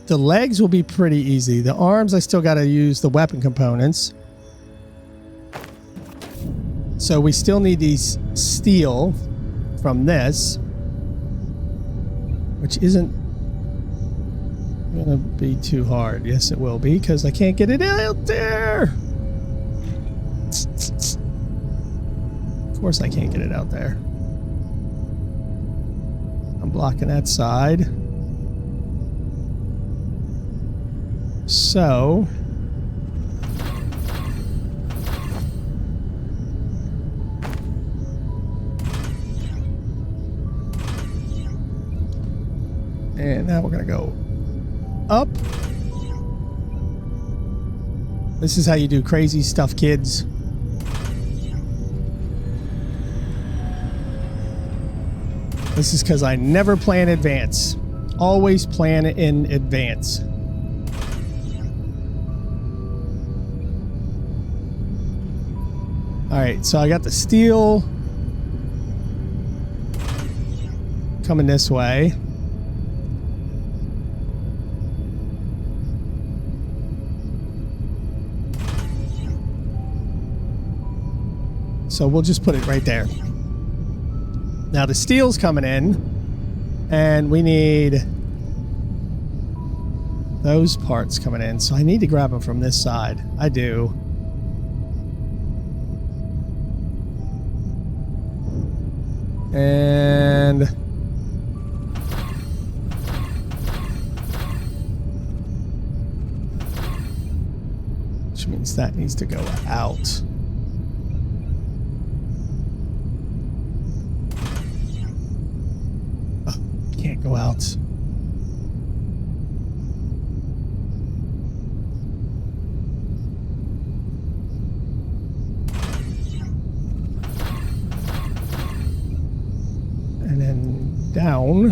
The legs will be pretty easy. The arms, I still got to use the weapon components. So we still need these steel from this, which isn't gonna be too hard. Yes, it will be, because I can't get it out there. Of course I can't get it out there. I'm blocking that side. So and now we're gonna go up. This is how you do crazy stuff, kids. This is because I never plan in advance. Always plan in advance. Alright, so I got the steel coming this way. So we'll just put it right there. Now the steel's coming in, and we need those parts coming in. So I need to grab them from this side. I do. And which means that needs to go out. Can't go out. And then down,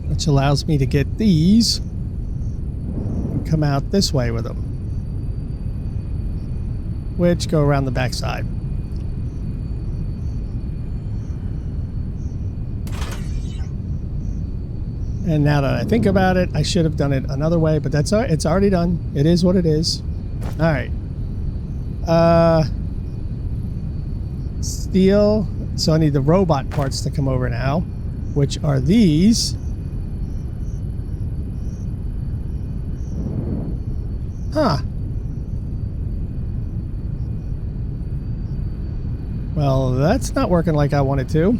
which allows me to get these and come out this way with them, which go around the backside. And now that I think about it, I should have done it another way, but that's all right. It's already done. It is what it is. All right. Steel. So I need the robot parts to come over now, which are these. Huh. Well, that's not working like I wanted to.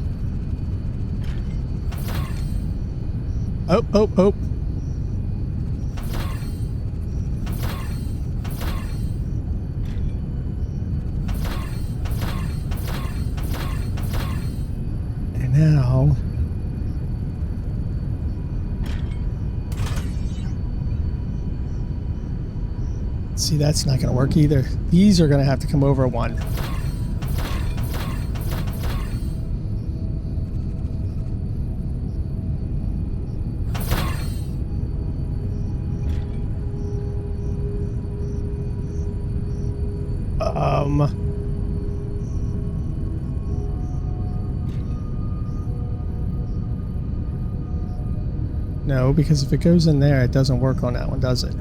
Oh, oh, oh. And now see, that's not going to work either. These are going to have to come over one. No, because if it goes in there, it doesn't work on that one, does it?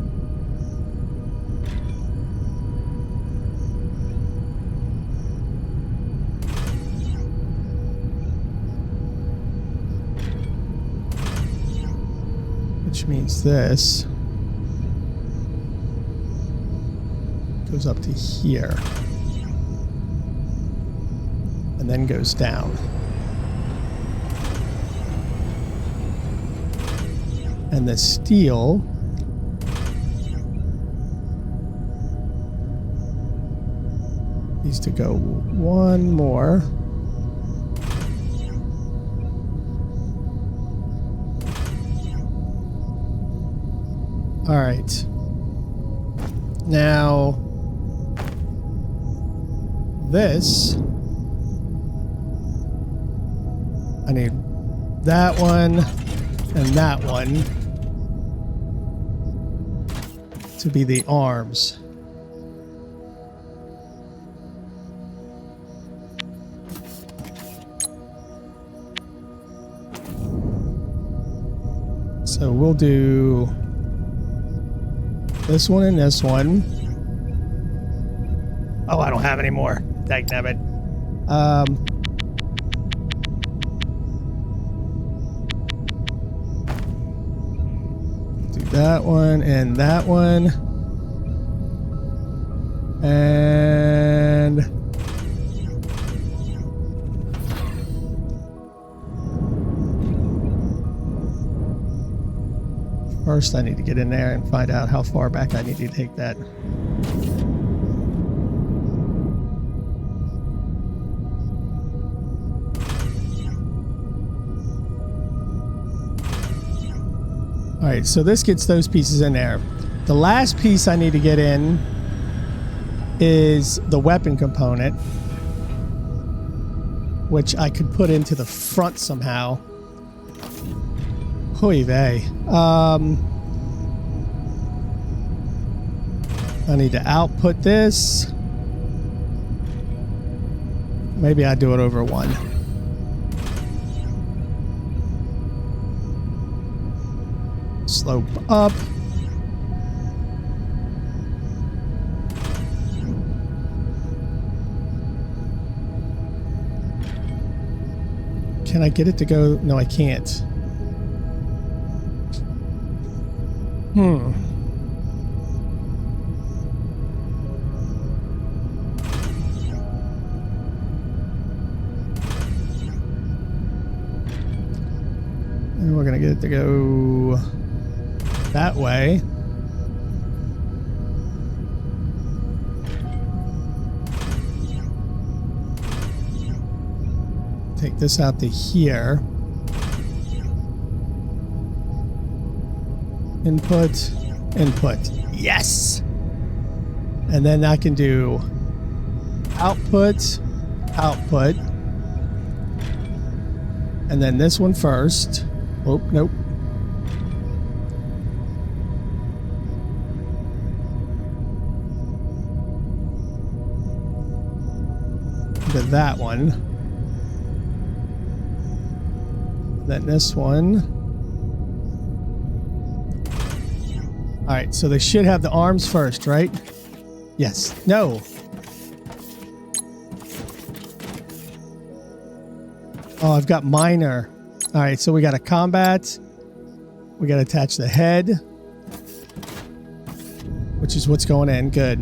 Which means this goes up to here and then goes down. And the steel needs to go one more. All right. Now, this, I need that one and that one to be the arms. So we'll do this one and this one. Oh, I don't have any more. Dagnabbit. Do that one and that one. And first I need to get in there and find out how far back I need to take that. All right, so this gets those pieces in there. The last piece I need to get in is the weapon component, which I could put into the front somehow. Hoy vey. I need to output this. Maybe I do it over one. Slope up. Can I get it to go? No, I can't. And we're going to get it to go that way. Take this out to here. Input, input. Yes! And then I can do output, output. And then this one first. Oh, nope. To that one. Then this one. All right, so they should have the arms first, right? Yes. No. Oh, I've got minor. All right, so we got a combat. We got to attach the head, which is what's going in. Good.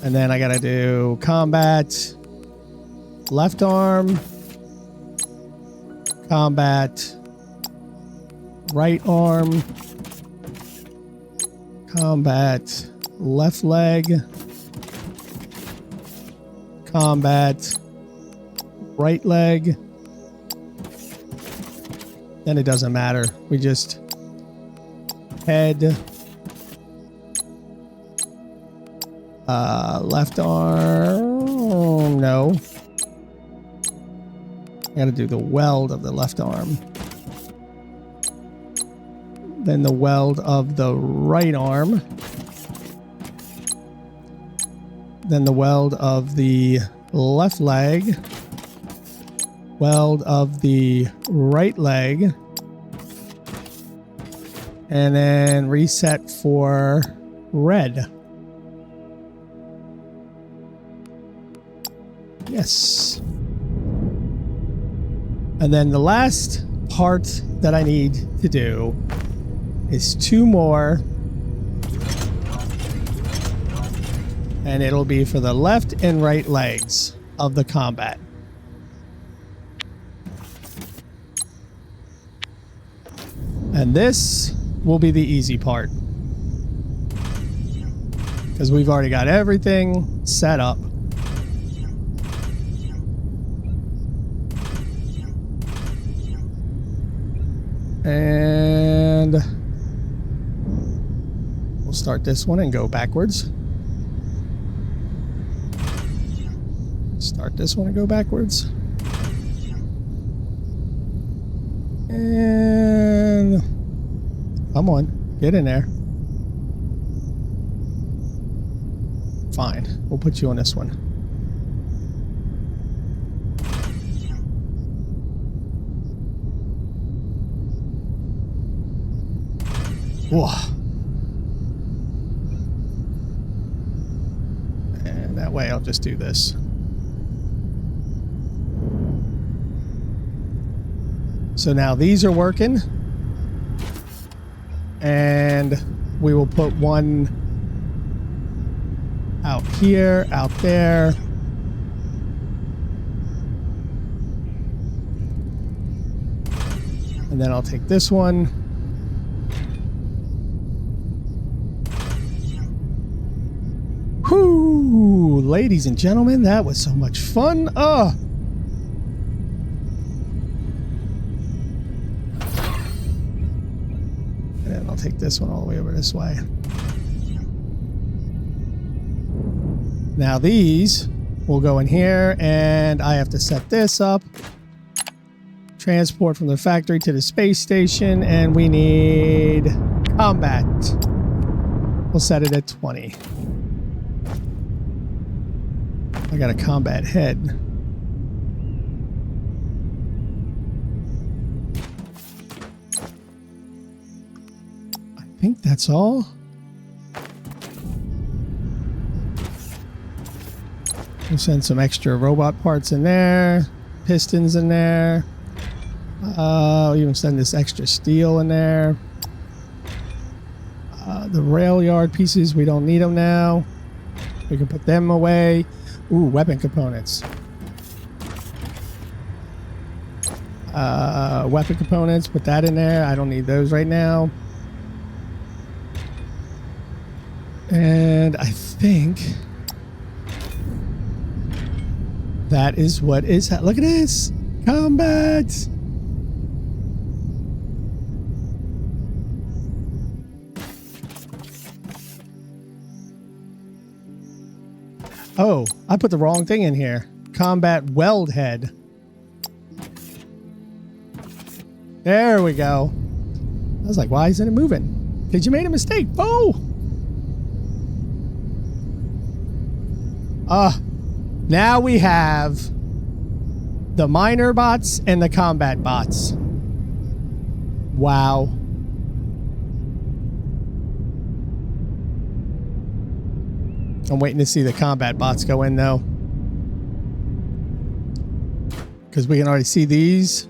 And then I got to do combat, left arm, combat, right arm, combat, left leg, combat, right leg. Then it doesn't matter. We just head, left arm. No. I gotta do the weld of the left arm. Then the weld of the right arm. then the weld of the left leg, weld of the right leg, and then reset for red. Yes. And then the last part that I need to do is 2 more. And it'll be for the left and right legs of the combat. And this will be the easy part, because we've already got everything set up. And we'll start this one and go backwards. Start this one and go backwards. And come on, get in there. Fine, we'll put you on this one. Whoa. And that way I'll just do this. So now these are working. And we will put one out here, out there. And then I'll take this one. Whoo! Ladies and gentlemen, that was so much fun. Oh! And I'll take this one all the way over this way. Now these will go in here, and I have to set this up. Transport from the factory to the space station, and we need combat. We'll set it at 20. I got a combat head. I think that's all. We'll send some extra robot parts in there, pistons in there. We'll even send this extra steel in there. The rail yard pieces, we don't need them now. We can put them away. Ooh, weapon components. Weapon components, put that in there. I don't need those right now. And I think that is what is... Look at this! Combat! Oh, I put the wrong thing in here. Combat weld head. There we go. I was like, why isn't it moving? Because you made a mistake. Oh! Now we have the miner bots and the combat bots. Wow. I'm waiting to see the combat bots go in, though. Because we can already see these.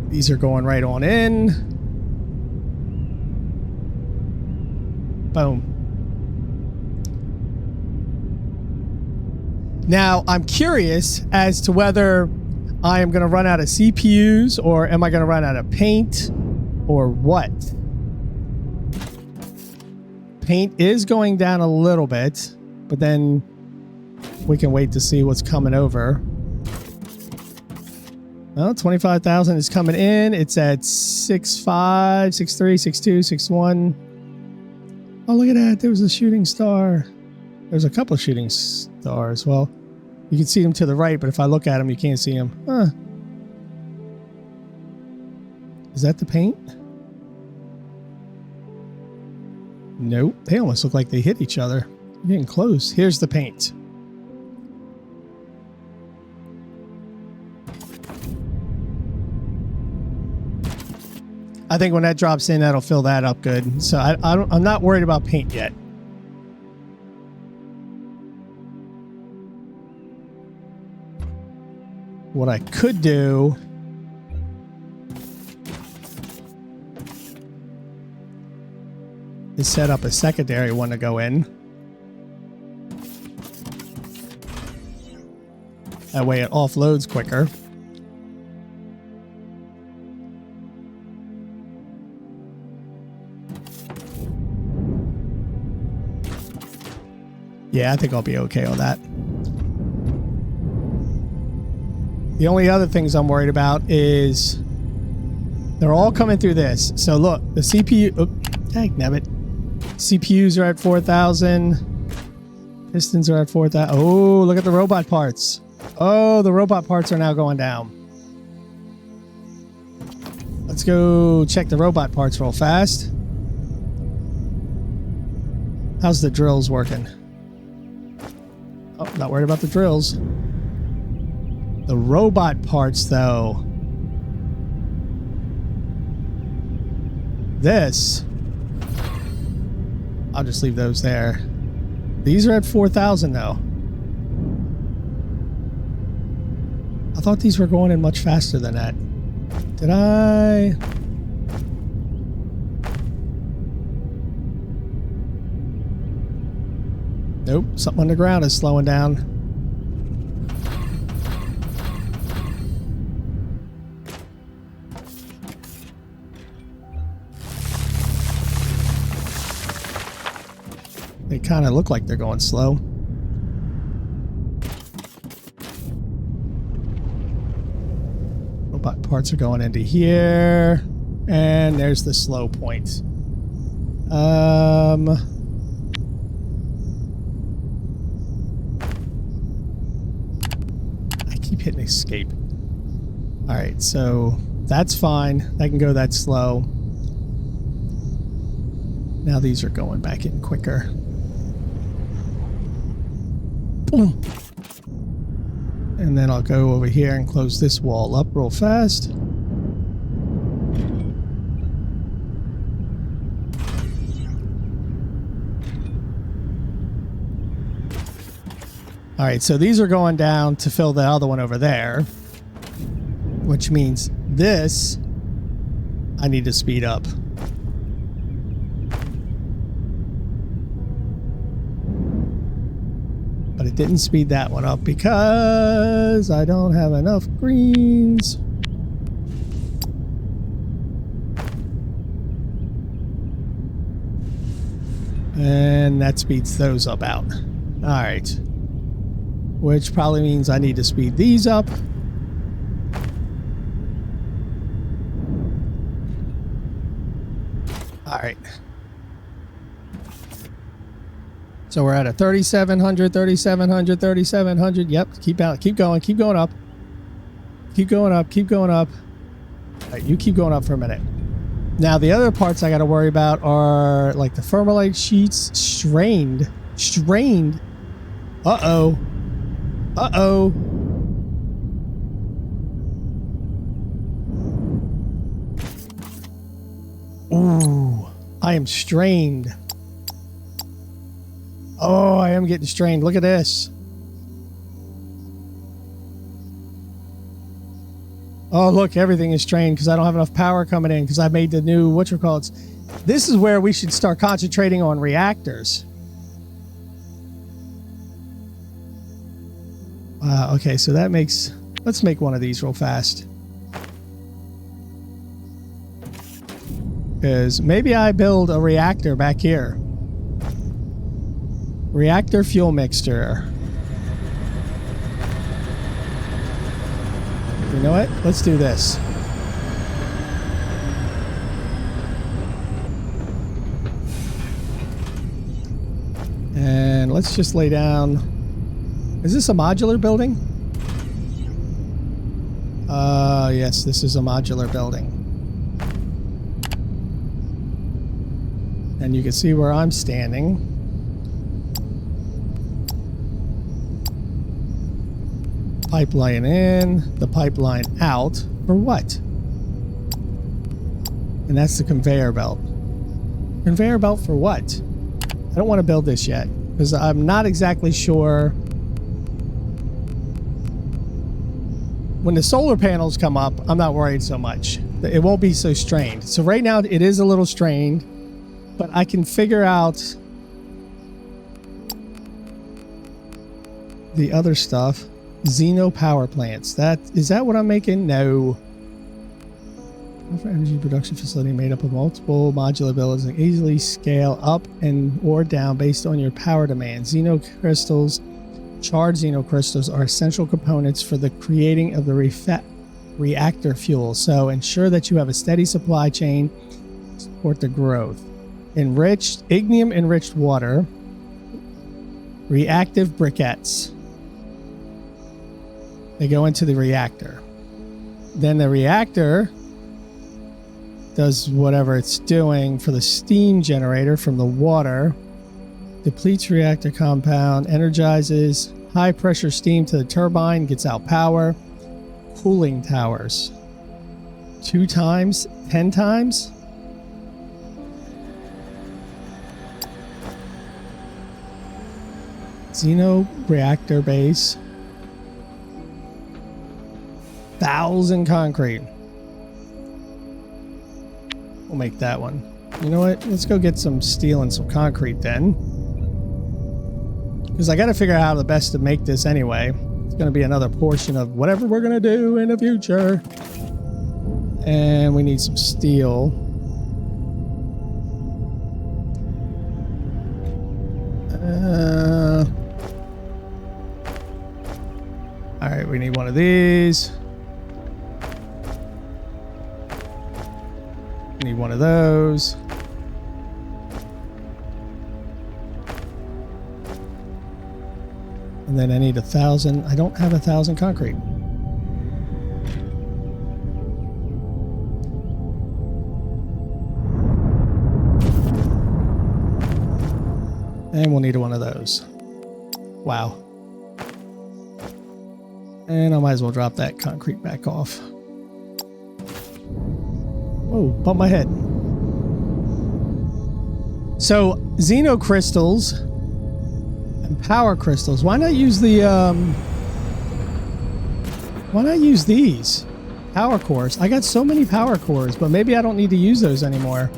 These are going right on in. Boom. Now, I'm curious as to whether I am going to run out of CPUs, or am I going to run out of paint, or what? Paint is going down a little bit, but then we can wait to see what's coming over. Well, 25,000 is coming in. It's at 6.5, 6.3, 6.2, 6.1. Oh, look at that. There was a shooting star. There's a couple of shooting stars. Well, you can see them to the right, but if I look at them, you can't see them. Huh. Is that the paint? Nope. They almost look like they hit each other. We're getting close. Here's the paint. I think when that drops in, that'll fill that up good. So I'm not worried about paint yet. What I could do is set up a secondary one to go in. That way it offloads quicker. Yeah, I think I'll be okay on that. The only other things I'm worried about is they're all coming through this. So look, the CPU, oh, dang nabbit. CPUs are at 4,000. Pistons are at 4,000. Oh, look at the robot parts. Oh, the robot parts are now going down. Let's go check the robot parts real fast. How's the drills working? Oh, not worried about the drills. The robot parts, though. This. I'll just leave those there. These are at 4,000, though. I thought these were going in much faster than that. Did I? Nope. Something on the ground is slowing down. They kind of look like they're going slow. Robot parts are going into here. And there's the slow point. I keep hitting escape. Alright, so that's fine. That can go that slow. Now these are going back in quicker. Boom. And then I'll go over here and close this wall up real fast. All right, so these are going down to fill the other one over there, which means this I need to speed up. But it didn't speed that one up because I don't have enough greens. And that speeds those up out. All right. Which probably means I need to speed these up. All right. So we're at a 3,700, 3,700, 3,700. Yep, keep going up. Keep going up, keep going up. All right, you keep going up for a minute. Now the other parts I got to worry about are like the thermalite sheets, strained. Uh-oh. Uh-oh. Ooh, I am strained. Oh, I am getting strained. Look at this. Oh, look, everything is strained because I don't have enough power coming in because I made the new whatchamacallits. This is where we should start concentrating on reactors. Okay, so that makes... Let's make one of these real fast. Because maybe I build a reactor back here. Reactor fuel mixture. You know what? Let's do this. And let's just lay down... Is this a modular building? Yes, this is a modular building. And you can see where I'm standing. Pipeline in, the pipeline out. For what? And that's the conveyor belt. Conveyor belt for what? I don't want to build this yet because I'm not exactly sure. When the solar panels come up, I'm not worried so much. It won't be so strained. So right now it is a little strained, but I can figure out the other stuff. Xeno power plants. Is that what I'm making? No. For energy production facility made up of multiple modular buildings that easily scale up and or down based on your power demand. Xenocrystals, charged xenocrystals are essential components for the creating of the reactor fuel. So ensure that you have a steady supply chain to support the growth. Enriched, ignium enriched water, reactive briquettes. They go into the reactor. Then the reactor does whatever it's doing for the steam generator from the water, depletes reactor compound, energizes high pressure steam to the turbine, gets out power, cooling towers. 2 times, 10 times. Xeno reactor base. 1,000 concrete. We'll make that one. You know what? Let's go get some steel and some concrete then. Because I got to figure out how the best to make this anyway. It's going to be another portion of whatever we're going to do in the future. And we need some steel. All right, we need one of these. Need one of those. And then I need 1,000. I don't have 1,000 concrete. And we'll need one of those. Wow. And I might as well drop that concrete back off. Oh, bump my head. So, xenocrystals and power crystals. Why not use the, why not use these? Power cores. I got so many power cores, but maybe I don't need to use those anymore.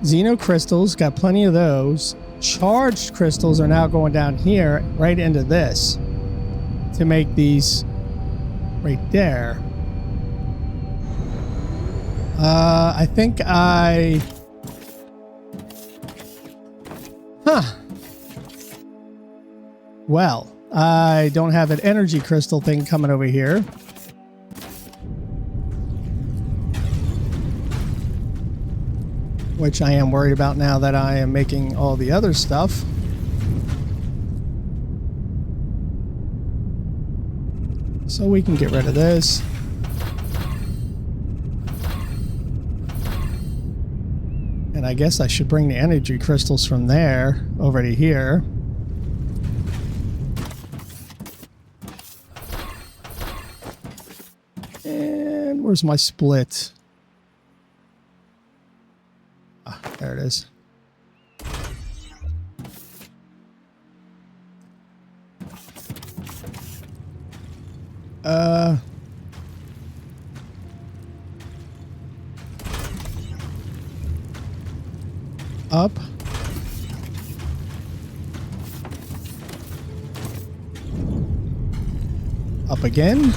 Xenocrystals, got plenty of those. Charged crystals are now going down here, right into this, to make these right there. I think well, I don't have an energy crystal thing coming over here. Which I am worried about now that I am making all the other stuff. So we can get rid of this. And I guess I should bring the energy crystals from there over to here. And where's my split? Ah, there it is. Up. Up again.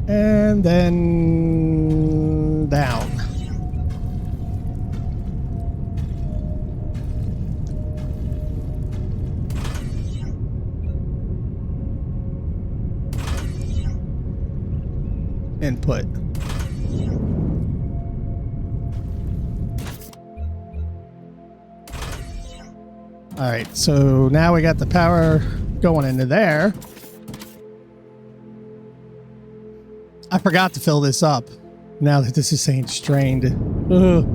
And then down. Input. All right, so now we got the power going into there. I forgot to fill this up. Now that this is saying strained. Ugh.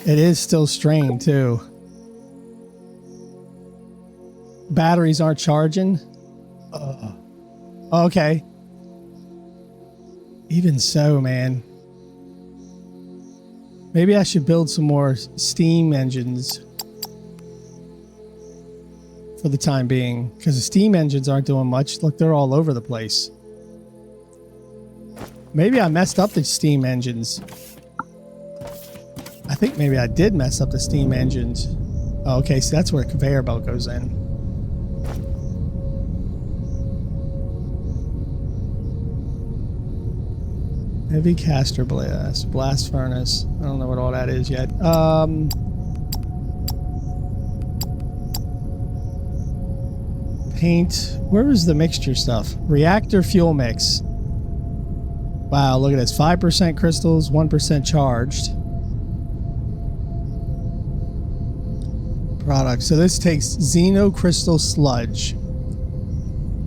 It is still strained too. Batteries aren't charging. Okay. Even so, man. Maybe I should build some more steam engines for the time being, because the steam engines aren't doing much. Look, they're all over the place. Maybe I messed up the steam engines. I think maybe I did mess up the steam engines. Oh, okay, so that's where the conveyor belt goes in. Heavy caster blast furnace. I don't know what all that is yet. Paint. Where is the mixture stuff? Reactor fuel mix. Wow, look at this. 5% crystals, 1% charged. Product. So this takes xenocrystal sludge.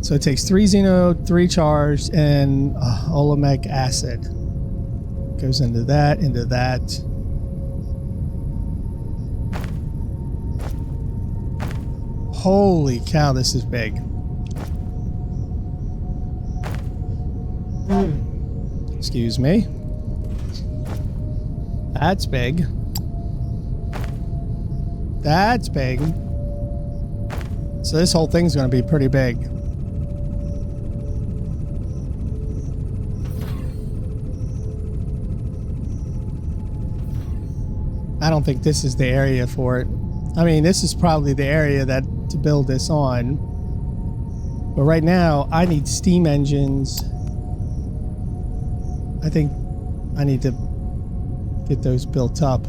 So it takes 3 xeno, 3 charged, and olemic acid. Goes into that, into that. Holy cow, this is big. Excuse me. That's big. That's big. So this whole thing's going to be pretty big. I don't think this is the area for it. I mean, this is probably the area that to build this on. But right now, I need steam engines. I think I need to get those built up.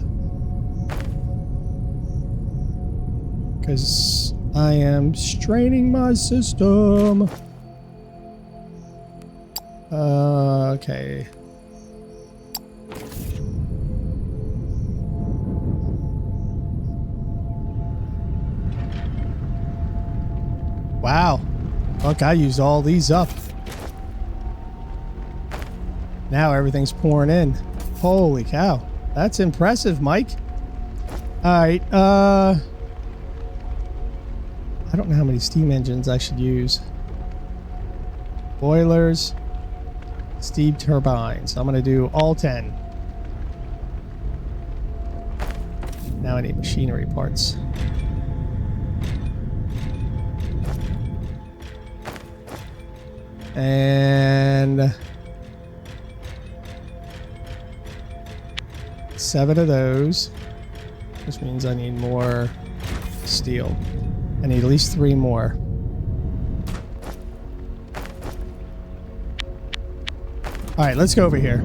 Because I am straining my system. Okay. Wow. Look, I used all these up. Now everything's pouring in. Holy cow. That's impressive, Mike. Alright, I don't know how many steam engines I should use. Boilers. Steam turbines. I'm going to do all 10. Now I need machinery parts. And 7 of those, which means I need more steel. I need at least 3 more. All right, let's go over here.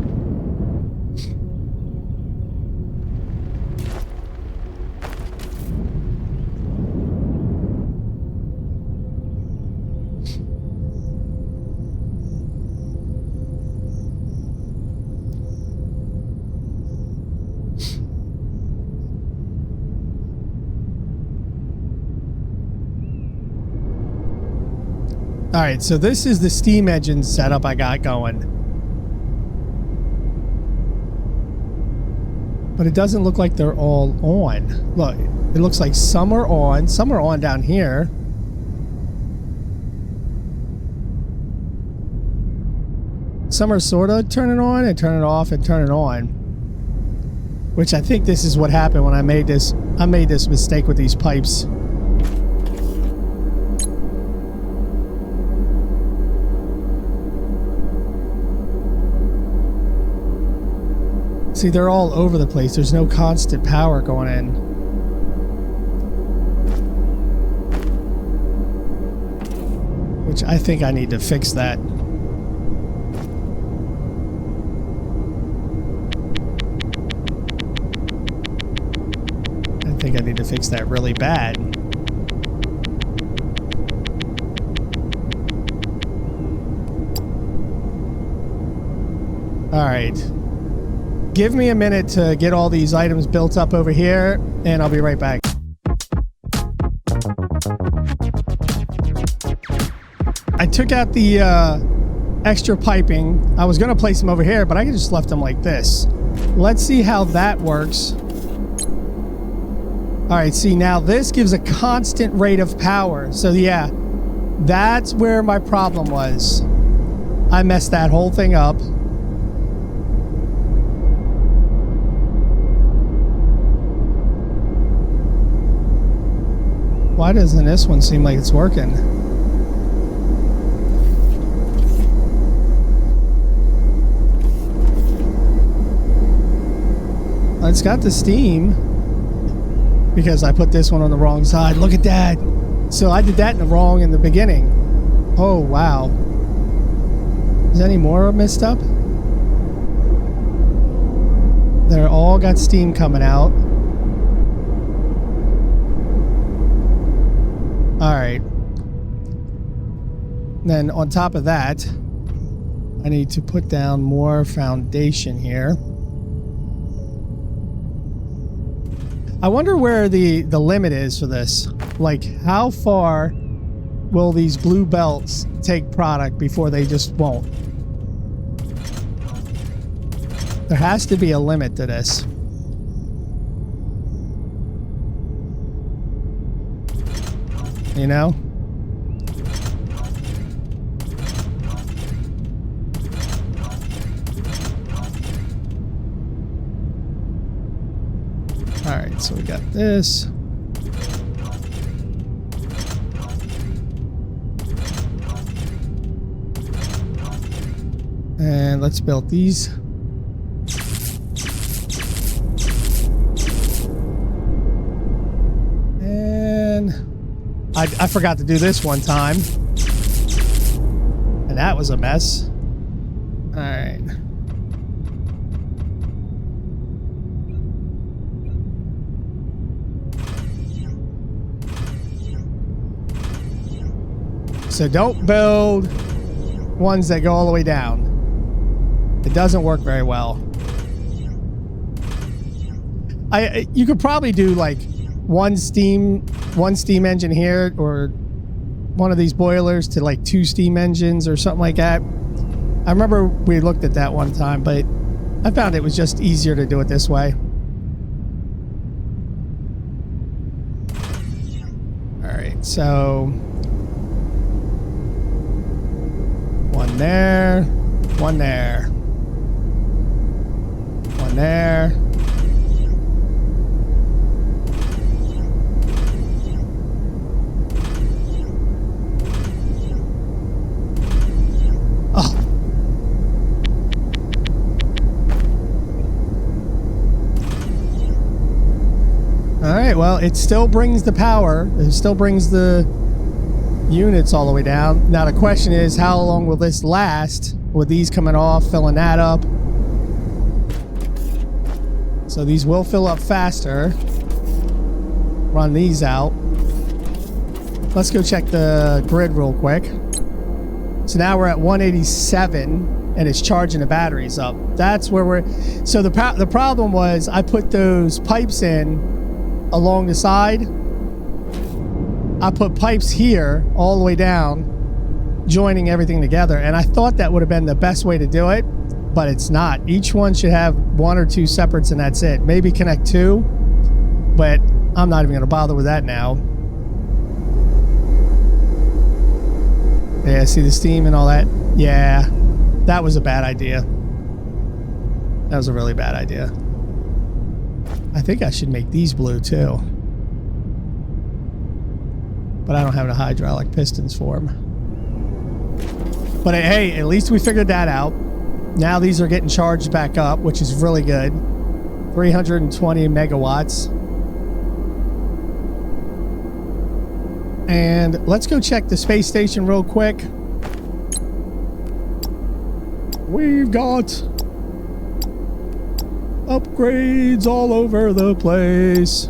All right, so this is the steam engine setup I got going. But it doesn't look like they're all on. Look, it looks like some are on down here. Some are sort of turning on and turning off and turning on. Which I think this is what happened when I made this mistake with these pipes. See, they're all over the place. There's no constant power going in. Which I think I need to fix that. I think I need to fix that really bad. All right. Give me a minute to get all these items built up over here, and I'll be right back. I took out the extra piping. I was going to place them over here, but I could just left them like this. Let's see how that works. All right, see, now this gives a constant rate of power. So yeah, that's where my problem was. I messed that whole thing up. Why doesn't this one seem like it's working? It's got the steam because I put this one on the wrong side. Look at that. So I did that in the wrong in the beginning. Oh, wow. Is any more messed up? They're all got steam coming out. All right. Then on top of that, I need to put down more foundation here. I wonder where the limit is for this. Like, how far will these blue belts take product before they just won't? There has to be a limit to this. You know? All right, so we got this. And let's build these. And I forgot to do this one time. And that was a mess. All right. So don't build ones that go all the way down. It doesn't work very well. You could probably do like one steam engine here, or one of these boilers to like 2 steam engines or something like that. I remember we looked at that one time, but I found it was just easier to do it this way. All right, so one there, one there, one there. Oh. All right, well, it still brings the power. It still brings the units all the way down. Now the question is, how long will this last with these coming off, filling that up? So these will fill up faster. Run these out. Let's go check the grid real quick. So now we're at 187 and it's charging the batteries up. That's where we're... So the problem was I put those pipes in along the side. I put pipes here all the way down, joining everything together, and I thought that would have been the best way to do it, but it's not. Each one should have 1 or 2 separates and that's it. Maybe connect 2, but I'm not even going to bother with that now. Yeah, see the steam and all that? Yeah, that was a bad idea. That was a really bad idea. I think I should make these blue too. But I don't have the hydraulic pistons for them. But hey, at least we figured that out. Now these are getting charged back up, which is really good. 320 megawatts. And let's go check the space station real quick. We've got upgrades all over the place.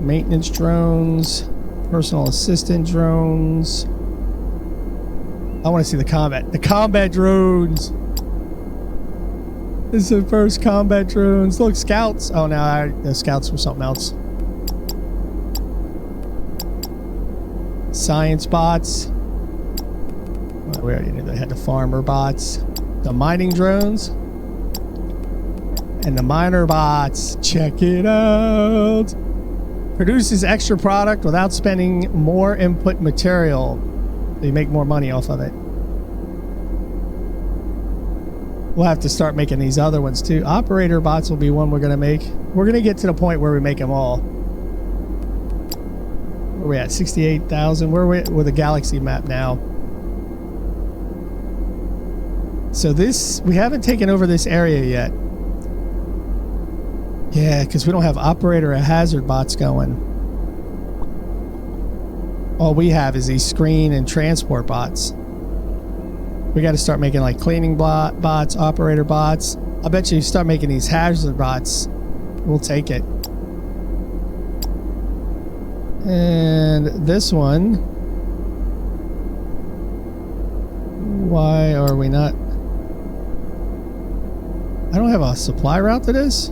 Maintenance drones, personal assistant drones. I want to see the combat drones. This is the first combat drones. Look, scouts. Oh no, the scouts were something else. Science bots. Well, we already knew they had the farmer bots. The mining drones. And the miner bots. Check it out. Produces extra product without spending more input material. They make more money off of it. We'll have to start making these other ones too. Operator bots will be one we're going to make. We're going to get to the point where we make them all. Where are we at? 68,000. Where are we with a galaxy map now? So this, we haven't taken over this area yet. Yeah, because we don't have operator or hazard bots going. All we have is these screen and transport bots. We got to start making like cleaning bots, operator bots. I bet you start making these hazard bots, we'll take it. And this one, why are we not? I don't have a supply route to this?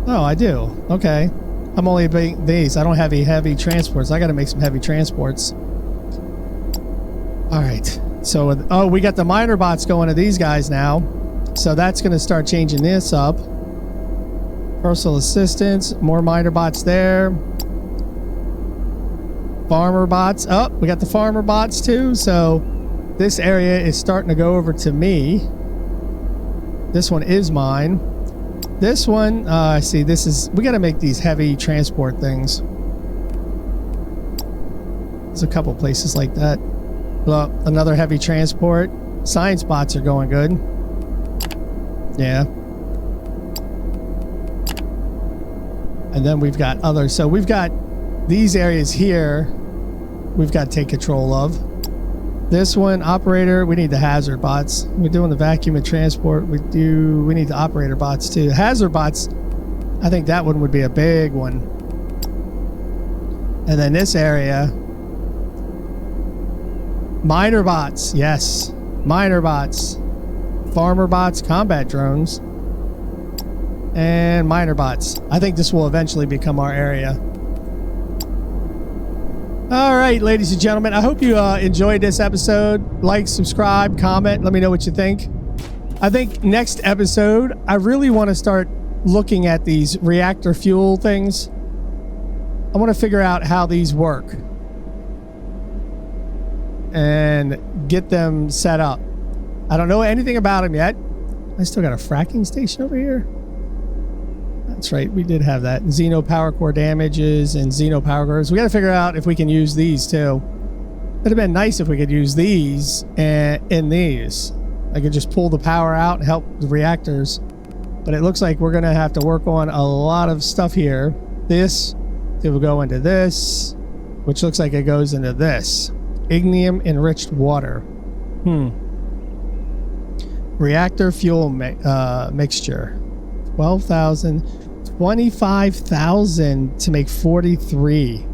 Oh, I do. Okay. I'm only making these. I don't have any heavy transports. I got to make some heavy transports. All right. So, oh, we got the miner bots going to these guys now. So that's going to start changing this up. Personal assistants, more miner bots there. Farmer bots. Oh, we got the farmer bots too. So this area is starting to go over to me. This one is mine. This one, I see, this is, we got to make these heavy transport things. There's a couple places like that. Look, another heavy transport. Science bots are going good. Yeah. And then we've got others. So we've got these areas here we've got to take control of. This one, operator, we need the hazard bots. We're doing the vacuum and transport. We need the operator bots too. Hazard bots, I think that one would be a big one. And then this area, miner bots, yes. Miner bots, farmer bots, combat drones, and miner bots. I think this will eventually become our area. All right, ladies and gentlemen, I hope you enjoyed this episode. Like, subscribe, comment, let me know what you think. I think next episode, I really want to start looking at these reactor fuel things. I want to figure out how these work and get them set up. I don't know anything about them yet. I still got a fracking station over here. That's right, we did have that. Xeno power core damages and Xeno power cores. We got to figure out if we can use these too. It'd have been nice if we could use these and in these. I could just pull the power out and help the reactors. But it looks like we're going to have to work on a lot of stuff here. This, it will go into this, which looks like it goes into this. Ignium enriched water. Reactor fuel mixture. 12,000. 25,000 to make 43.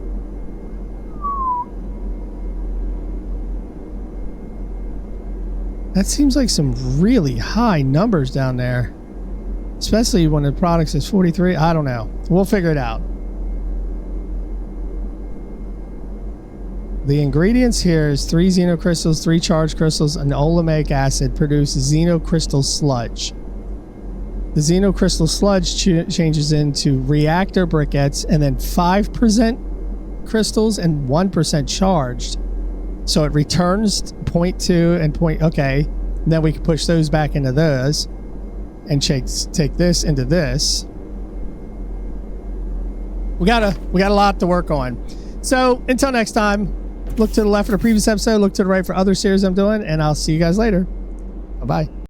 That seems like some really high numbers down there. Especially when the product is 43. I don't know. We'll figure it out. The ingredients here is 3 xenocrystals, 3 charged crystals, and olemic acid produces xenocrystal sludge. The xenocrystal sludge changes into reactor briquettes and then 5% crystals and 1% charged. So it returns 0.2 and okay. And then we can push those back into those and take this into this. We got a lot to work on. So until next time, look to the left for the previous episode, look to the right for other series I'm doing, and I'll see you guys later. Bye-bye.